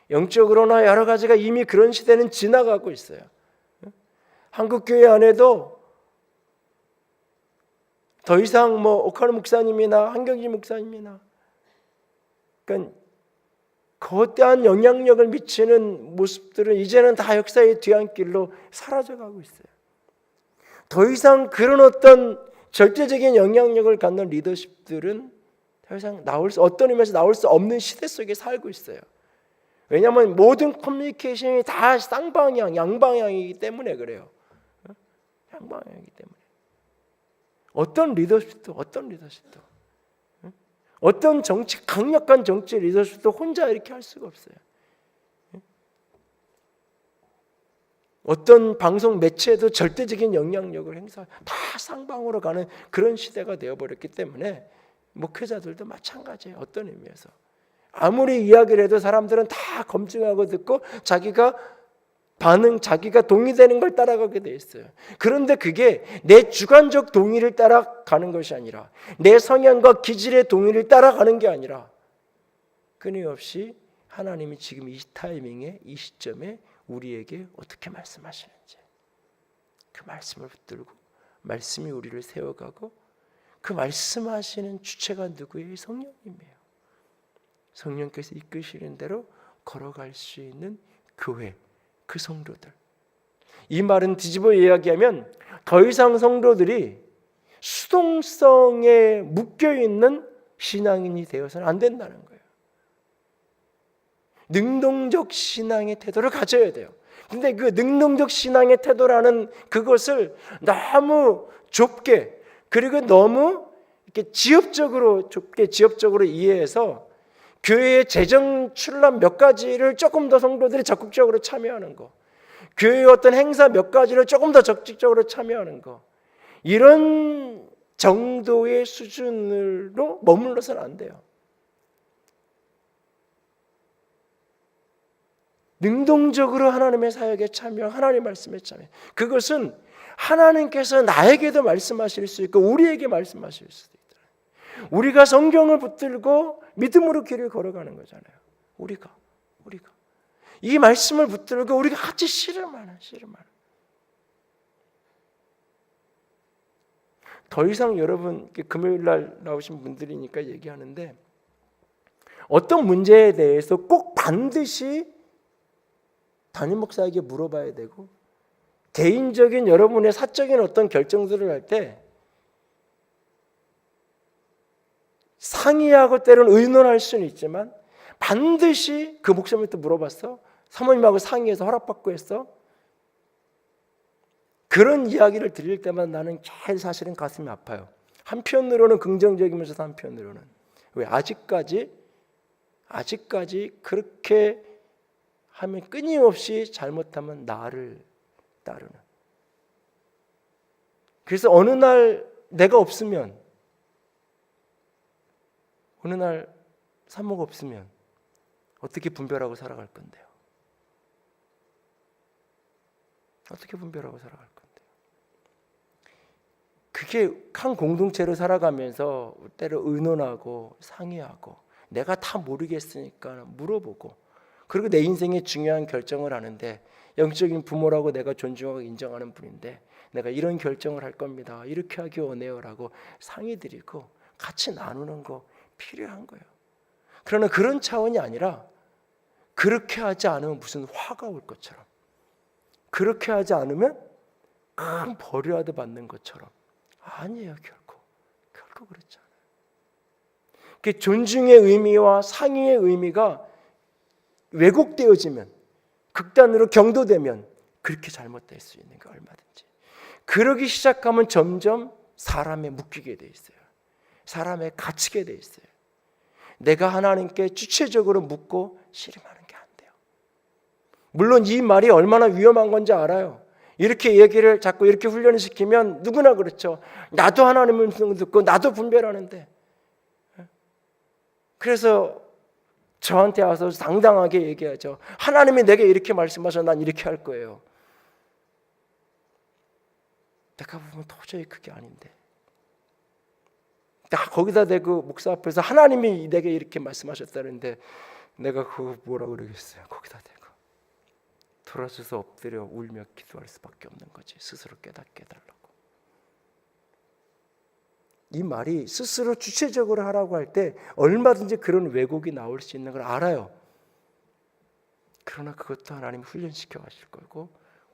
영적으로나 여러 가지가 이미 그런 시대는 지나가고 있어요. 한국 교회 안에도 더 이상 오카노 목사님이나 한경진 목사님이나 그러니까 거대한 영향력을 미치는 모습들은 이제는 다 역사의 뒤안길로 사라져가고 있어요. 더 이상 그런 어떤 절대적인 영향력을 갖는 리더십들은 더 이상 어떤 의미에서 나올 수 없는 시대 속에 살고 있어요. 왜냐하면 모든 커뮤니케이션이 다 쌍방향, 양방향이기 때문에 그래요. 양방향이기 때문에 어떤 리더십도 어떤 강력한 정치 리더십도 혼자 이렇게 할 수가 없어요. 어떤 방송 매체도 절대적인 영향력을 다 쌍방으로 가는 그런 시대가 되어버렸기 때문에 목회자들도 마찬가지예요. 어떤 의미에서 아무리 이야기를 해도 사람들은 다 검증하고 듣고 자기가 동의되는 걸 따라가게 돼 있어요. 그런데 그게 내 주관적 동의를 따라가는 것이 아니라, 내 성향과 기질의 동의를 따라가는 게 아니라, 끊임없이 하나님이 지금 이 타이밍에, 이 시점에 우리에게 어떻게 말씀하시는지 그 말씀을 붙들고 말씀이 우리를 세워가고, 그 말씀하시는 주체가 누구예요? 성령님이에요. 성령께서 이끄시는 대로 걸어갈 수 있는 교회, 그 성도들. 이 말은 뒤집어 이야기하면 더 이상 성도들이 수동성에 묶여있는 신앙인이 되어서는 안 된다는 거예요. 능동적 신앙의 태도를 가져야 돼요. 근데 그 능동적 신앙의 태도라는 그것을 너무 좁게, 그리고 너무 이렇게 지엽적으로 이해해서 교회의 재정 출납 몇 가지를 조금 더 성도들이 적극적으로 참여하는 거, 교회의 어떤 행사 몇 가지를 조금 더 적극적으로 참여하는 거, 이런 정도의 수준으로 머물러서는 안 돼요. 능동적으로 하나님의 사역에 참여, 하나님의 말씀에 참여. 그것은 하나님께서 나에게도 말씀하실 수 있고 우리에게 말씀하실 수도 있다. 우리가 성경을 붙들고 믿음으로 길을 걸어가는 거잖아요. 우리가 이 말씀을 붙들고 우리가 같이 씨름하는. 더 이상 여러분, 금요일 날 나오신 분들이니까 얘기하는데, 어떤 문제에 대해서 꼭 반드시 담임 목사에게 물어봐야 되고, 개인적인 여러분의 사적인 어떤 결정들을 할 때 상의하고 때로는 의논할 수는 있지만, 반드시 그 목사님한테 물어봤어? 사모님하고 상의해서 허락받고 했어? 그런 이야기를 들릴 때마다 나는 제일 사실은 가슴이 아파요. 한편으로는 긍정적이면서도 한편으로는, 왜 아직까지 그렇게 하면 끊임없이 잘못하면 나를 따르는. 그래서 어느 날 내가 없으면, 어느 날 사모가 없으면 어떻게 분별하고 살아갈 건데요? 어떻게 분별하고 살아갈 건데요? 그게 한 공동체로 살아가면서 때로 의논하고 상의하고, 내가 다 모르겠으니까 물어보고, 그리고 내 인생의 중요한 결정을 하는데, 영적인 부모라고 내가 존중하고 인정하는 분인데 내가 이런 결정을 할 겁니다, 이렇게 하기 원해요라고 상의 드리고 같이 나누는 거 필요한 거예요. 그러나 그런 차원이 아니라, 그렇게 하지 않으면 무슨 화가 올 것처럼, 그렇게 하지 않으면 큰 벌이라도 받는 것처럼, 아니에요. 결코 그렇지 않아요. 그 존중의 의미와 상의의 의미가 왜곡되어지면, 극단으로 경도되면 그렇게 잘못될 수 있는 거 얼마든지. 그러기 시작하면 점점 사람에 묶이게 돼 있어요. 사람에 갇히게 돼 있어요. 내가 하나님께 주체적으로 묻고 씨름하는 게 안 돼요. 물론 이 말이 얼마나 위험한 건지 알아요. 이렇게 얘기를 자꾸 이렇게 훈련을 시키면 누구나 그렇죠. 나도 하나님의 음성을 듣고 나도 분별하는데, 그래서 저한테 와서 당당하게 얘기하죠. 하나님이 내게 이렇게 말씀하셔, 난 이렇게 할 거예요. 내가 보면 도저히 그게 아닌데, 거기다 대고 목사 앞에서 하나님이 내게 이렇게 말씀하셨다는데 내가 그거 뭐라 그러겠어요. 거기다 대고 돌아서서 엎드려 울며 기도할 수밖에 없는 거지. 스스로 깨닫게 해달라고. 이 말이 스스로 주체적으로 하라고 할 때 얼마든지 그런 왜곡이 나올 수 있는 걸 알아요. 그러나 그것도 하나님이 훈련시켜 가실 거고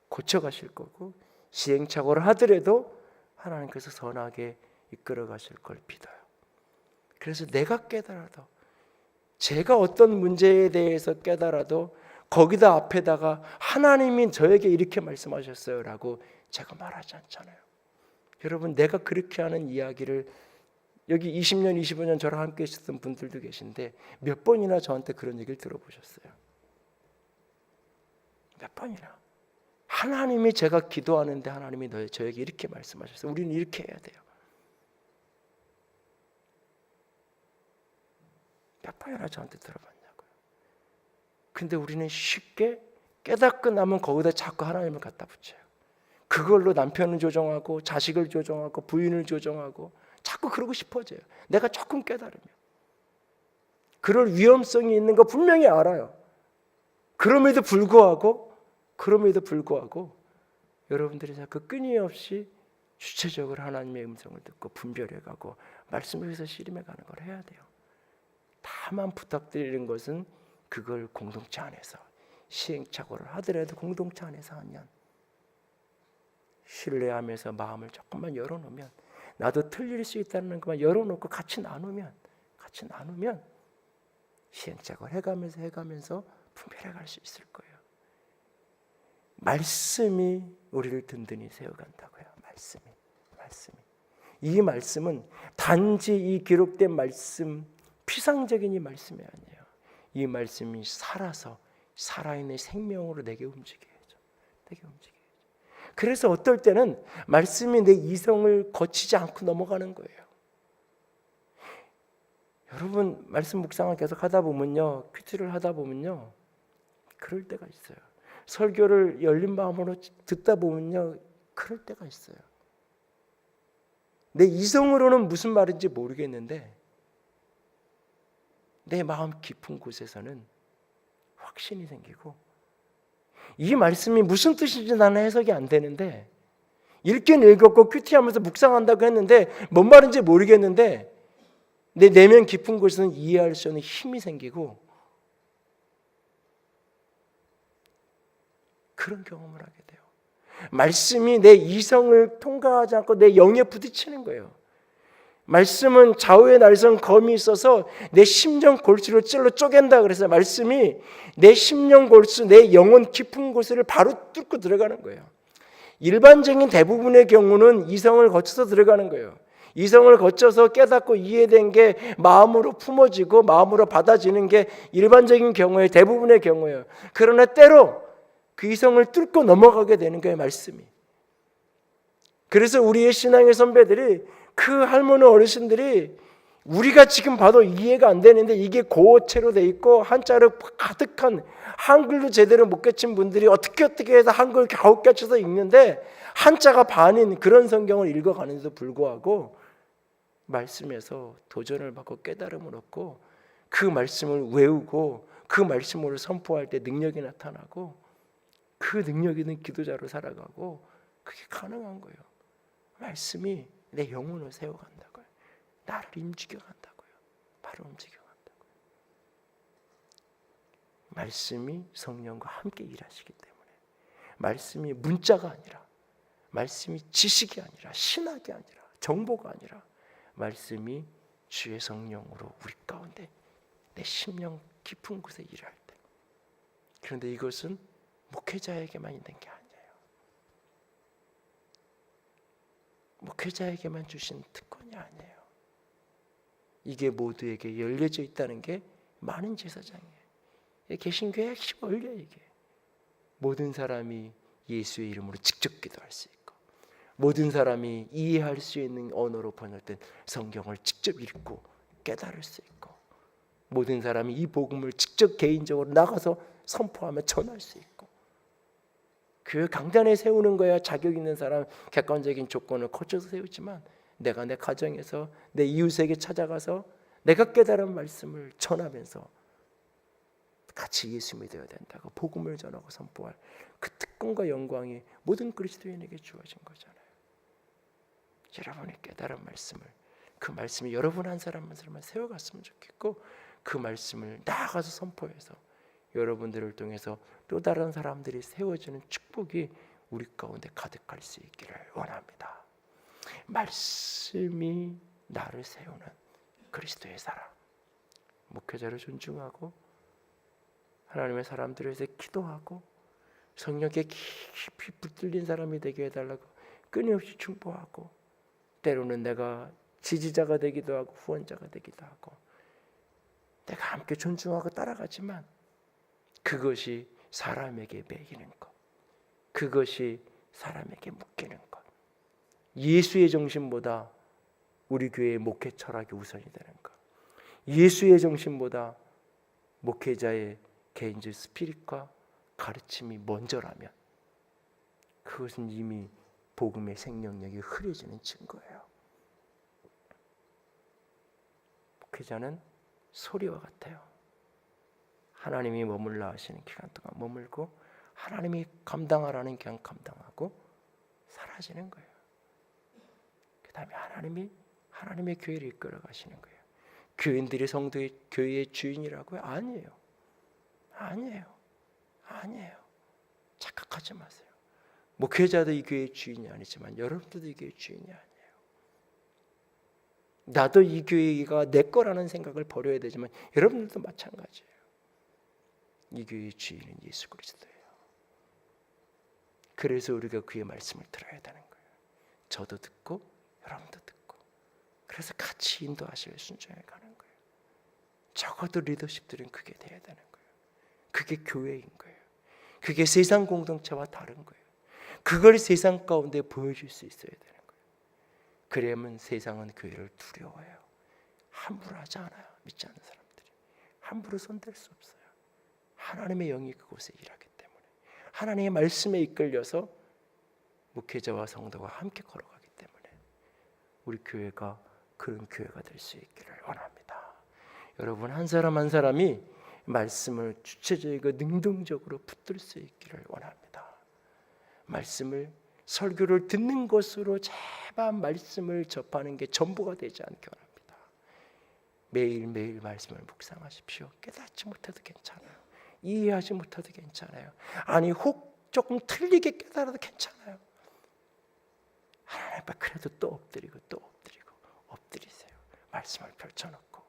고쳐 가실 거고 시행착오를 하더라도 하나님께서 선하게 이끌어 가실 걸 믿어요. 그래서 내가 깨달아도, 제가 어떤 문제에 대해서 깨달아도 거기다 앞에다가 하나님이 저에게 이렇게 말씀하셨어요 라고 제가 말하지 않잖아요. 여러분, 내가 그렇게 하는 이야기를 여기 20년, 25년 저랑 함께 있었던 분들도 계신데 몇 번이나 저한테 그런 얘기를 들어보셨어요. 몇 번이나. 하나님이 제가 기도하는데 하나님이 저에게 이렇게 말씀하셨어요. 우리는 이렇게 해야 돼요. 몇 번이나 저한테 들어봤냐고요. 근데 우리는 쉽게 깨닫고 나면 거기다 자꾸 하나님을 갖다 붙여요. 그걸로 남편을 조정하고 자식을 조정하고 부인을 조정하고 자꾸 그러고 싶어져요. 내가 조금 깨달으면. 그럴 위험성이 있는 거 분명히 알아요. 그럼에도 불구하고 여러분들이 자꾸 끊임없이 주체적으로 하나님의 음성을 듣고 분별해가고 말씀을 위해서 씨름해가는 걸 해야 돼요. 다만 부탁드리는 것은 그걸 공동체 안에서 시행착오를 하더라도 공동체 안에서 하면, 신뢰하면서 마음을 조금만 열어놓으면, 나도 틀릴 수 있다는 것만 열어놓고 같이 나누면 시행착오를 해가면서 분별해갈 수 있을 거예요. 말씀이 우리를 든든히 세워간다고요. 말씀이. 이 말씀은 단지 이 기록된 말씀, 피상적인 이 말씀이 아니에요. 이 말씀이 살아서 살아있는 생명으로 내게 움직여야죠. 그래서 어떨 때는 말씀이 내 이성을 거치지 않고 넘어가는 거예요. 여러분, 말씀 묵상을 계속 하다 보면요, 큐티를 하다 보면요, 그럴 때가 있어요. 설교를 열린 마음으로 듣다 보면요, 그럴 때가 있어요. 내 이성으로는 무슨 말인지 모르겠는데 내 마음 깊은 곳에서는 확신이 생기고, 이 말씀이 무슨 뜻인지 나는 해석이 안 되는데, 읽긴 읽었고 큐티하면서 묵상한다고 했는데 뭔 말인지 모르겠는데 내 내면 깊은 곳에서는 이해할 수 있는 힘이 생기고, 그런 경험을 하게 돼요. 말씀이 내 이성을 통과하지 않고 내 영에 부딪히는 거예요. 말씀은 좌우의 날선 검이 있어서 내 심령 골수를 찔러 쪼갠다 그래서 말씀이 내 심령 골수, 내 영혼 깊은 곳을 바로 뚫고 들어가는 거예요. 일반적인 대부분의 경우는 이성을 거쳐서 들어가는 거예요. 이성을 거쳐서 깨닫고 이해된 게 마음으로 품어지고 마음으로 받아지는 게 일반적인 경우에, 대부분의 경우예요. 그러나 때로 그 이성을 뚫고 넘어가게 되는 거예요, 말씀이. 그래서 우리의 신앙의 선배들이, 그 할머니 어르신들이 우리가 지금 봐도 이해가 안 되는데 이게 고어체로 돼 있고 한자로 가득한, 한글도 제대로 못 깨친 분들이 어떻게 해서 한글 겨우 깨쳐서 읽는데 한자가 반인 그런 성경을 읽어가는데도 불구하고 말씀에서 도전을 받고 깨달음을 얻고 그 말씀을 외우고 그 말씀으로 선포할 때 능력이 나타나고 그 능력 있는 기도자로 살아가고, 그게 가능한 거예요. 말씀이 내 영혼을 세워간다고요. 나를 움직여간다고요. 바로 움직여간다고요. 말씀이 성령과 함께 일하시기 때문에, 말씀이 문자가 아니라, 말씀이 지식이 아니라, 신학이 아니라, 정보가 아니라, 말씀이 주의 성령으로 우리 가운데 내 심령 깊은 곳에 일할 때. 그런데 이것은 목회자에게만 있는 게 아니에요. 목회자에게만 주신 특권이 아니에요. 이게 모두에게 열려져 있다는 게 많은 제사장이에요. 개신교의 핵심 원리야 이게. 모든 사람이 예수의 이름으로 직접 기도할 수 있고, 모든 사람이 이해할 수 있는 언어로 번역된 성경을 직접 읽고 깨달을 수 있고, 모든 사람이 이 복음을 직접 개인적으로 나가서 선포하며 전할 수 있고, 교회 강단에 세우는 거야 자격 있는 사람 객관적인 조건을 거쳐서 세우지만, 내가 내 가정에서 내 이웃에게 찾아가서 내가 깨달은 말씀을 전하면서 같이 예수 믿어야 된다고 복음을 전하고 선포할 그 특권과 영광이 모든 그리스도인에게 주어진 거잖아요. 여러분이 깨달은 말씀을, 그 말씀이 여러분 한 사람 한 사람만 세워갔으면 좋겠고, 그 말씀을 나아가서 선포해서 여러분들을 통해서 또 다른 사람들이 세워지는 축복이 우리 가운데 가득할 수 있기를 원합니다. 말씀이 나를 세우는 그리스도의 사람, 목회자를 존중하고 하나님의 사람들을 위해서 기도하고 성령에 깊이 붙들린 사람이 되게 해달라고 끊임없이 충고하고, 때로는 내가 지지자가 되기도 하고 후원자가 되기도 하고, 내가 함께 존중하고 따라가지만 그것이 사람에게 매이는 것, 그것이 사람에게 묶이는 것, 예수의 정신보다 우리 교회의 목회 철학이 우선이 되는 것, 예수의 정신보다 목회자의 개인적 스피릿과 가르침이 먼저라면 그것은 이미 복음의 생명력이 흐려지는 증거예요. 목회자는 소리와 같아요. 하나님이 머물라 하시는 기간 동안 머물고, 하나님이 감당하라는 기간 감당하고 사라지는 거예요. 그 다음에 하나님의 교회를 이끌어 가시는 거예요. 교인들이 성도의 교회의 주인이라고요? 아니에요. 착각하지 마세요. 목회자도 이 교회의 주인이 아니지만 여러분들도 이 교회의 주인이 아니에요. 나도 이 교회가 내 거라는 생각을 버려야 되지만 여러분들도 마찬가지예요. 이 교회의 주인은 예수 그리스도예요. 그래서 우리가 그의 말씀을 들어야 되는 거예요. 저도 듣고 여러분도 듣고, 그래서 같이 인도하실 순종해 가는 거예요. 적어도 리더십들은 그게 돼야 되는 거예요. 그게 교회인 거예요. 그게 세상 공동체와 다른 거예요. 그걸 세상 가운데 보여줄 수 있어야 되는 거예요. 그래야만 세상은 교회를 두려워해요. 함부로 하지 않아요. 믿지 않는 사람들이 함부로 손댈 수 없어요. 하나님의 영이 그곳에 일하기 때문에, 하나님의 말씀에 이끌려서 목회자와 성도가 함께 걸어가기 때문에 우리 교회가 그런 교회가 될 수 있기를 원합니다. 여러분 한 사람 한 사람이 말씀을 주체적이고 능동적으로 붙들 수 있기를 원합니다. 말씀을, 설교를 듣는 것으로 제발 말씀을 접하는 게 전부가 되지 않게 원합니다. 매일매일 말씀을 묵상하십시오. 깨닫지 못해도 괜찮아요. 이해하지 못해도 괜찮아요. 아니 혹 조금 틀리게 깨달아도 괜찮아요. 하나님 앞에 그래도 또 엎드리고 엎드리세요. 말씀을 펼쳐놓고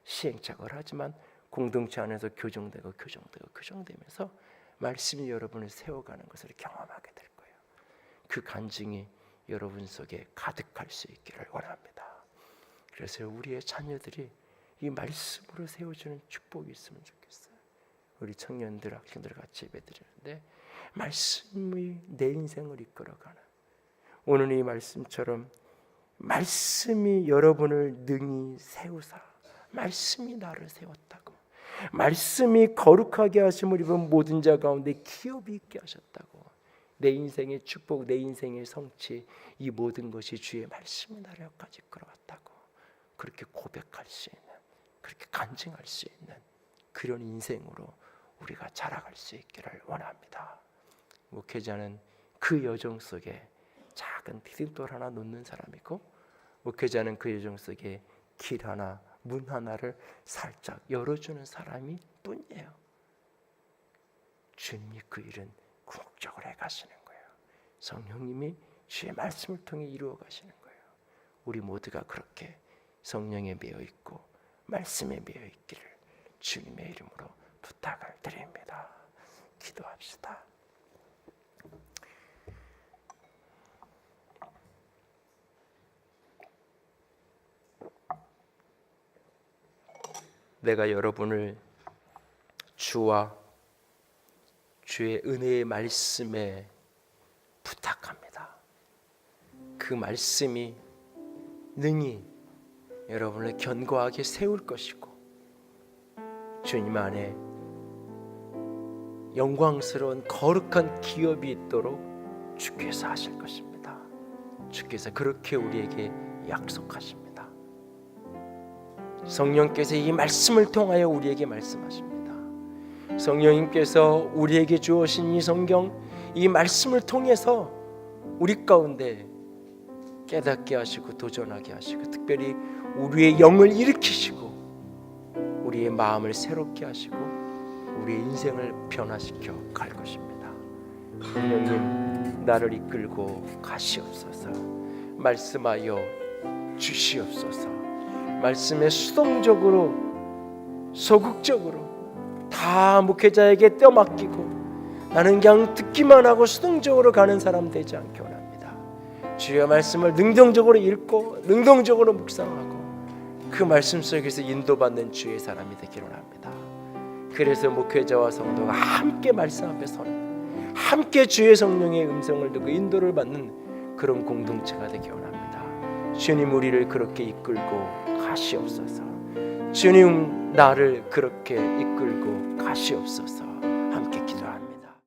시행착오를 하지만 공동체 안에서 교정되면서 말씀이 여러분을 세워가는 것을 경험하게 될 거예요. 그 간증이 여러분 속에 가득할 수 있기를 원합니다. 그래서 우리의 자녀들이 이 말씀으로 세워주는 축복이 있으면 좋겠어요. 우리 청년들, 학생들 같이 예배드리는데 말씀이 내 인생을 이끌어가는, 오늘 이 말씀처럼 말씀이 여러분을 능히 세우사, 말씀이 나를 세웠다고, 말씀이 거룩하게 하심을 입은 모든 자 가운데 기업이 있게 하셨다고, 내 인생의 축복, 내 인생의 성취, 이 모든 것이 주의 말씀이 나를 여기까지 이끌어왔다고 그렇게 고백할 수 있는, 그렇게 간증할 수 있는 그런 인생으로 우리가 자라갈 수 있기를 원합니다. 목회자는 그 여정 속에 작은 디딤돌 하나 놓는 사람이고, 목회자는 그 여정 속에 길 하나, 문 하나를 살짝 열어주는 사람이 뿐이에요. 주님이 그 일은 궁극적으로 해가시는 거예요. 성령님이 주의 말씀을 통해 이루어 가시는 거예요. 우리 모두가 그렇게 성령에 매여 있고 말씀에 매여 있기를 주님의 이름으로 부탁을 드립니다. 기도합시다. 내가 여러분을 주와 주의 은혜의 말씀에 부탁합니다. 그 말씀이 능히 여러분을 견고하게 세울 것이고 주님 안에 영광스러운 거룩한 기업이 있도록 주께서 하실 것입니다. 주께서 그렇게 우리에게 약속하십니다. 성령께서 이 말씀을 통하여 우리에게 말씀하십니다. 성령님께서 우리에게 주어진 이 성경, 이 말씀을 통해서 우리 가운데 깨닫게 하시고 도전하게 하시고 특별히 우리의 영을 일으키시고 우리의 마음을 새롭게 하시고 우리의 인생을 변화시켜 갈 것입니다. 성령님, 나를 이끌고 가시옵소서. 말씀하여 주시옵소서. 말씀에 수동적으로 소극적으로 다 목회자에게 떼어맡기고 나는 그냥 듣기만 하고 수동적으로 가는 사람 되지 않게 원합니다. 주의 말씀을 능동적으로 읽고 능동적으로 묵상하고 그 말씀 속에서 인도받는 주의 사람이 되기를 원합니다. 그래서 목회자와 성도가 함께 말씀 앞에 서는, 함께 주의 성령의 음성을 듣고 인도를 받는 그런 공동체가 되기 원합니다. 주님, 우리를 그렇게 이끌고 가시옵소서. 주님, 나를 그렇게 이끌고 가시옵소서. 함께 기도합니다.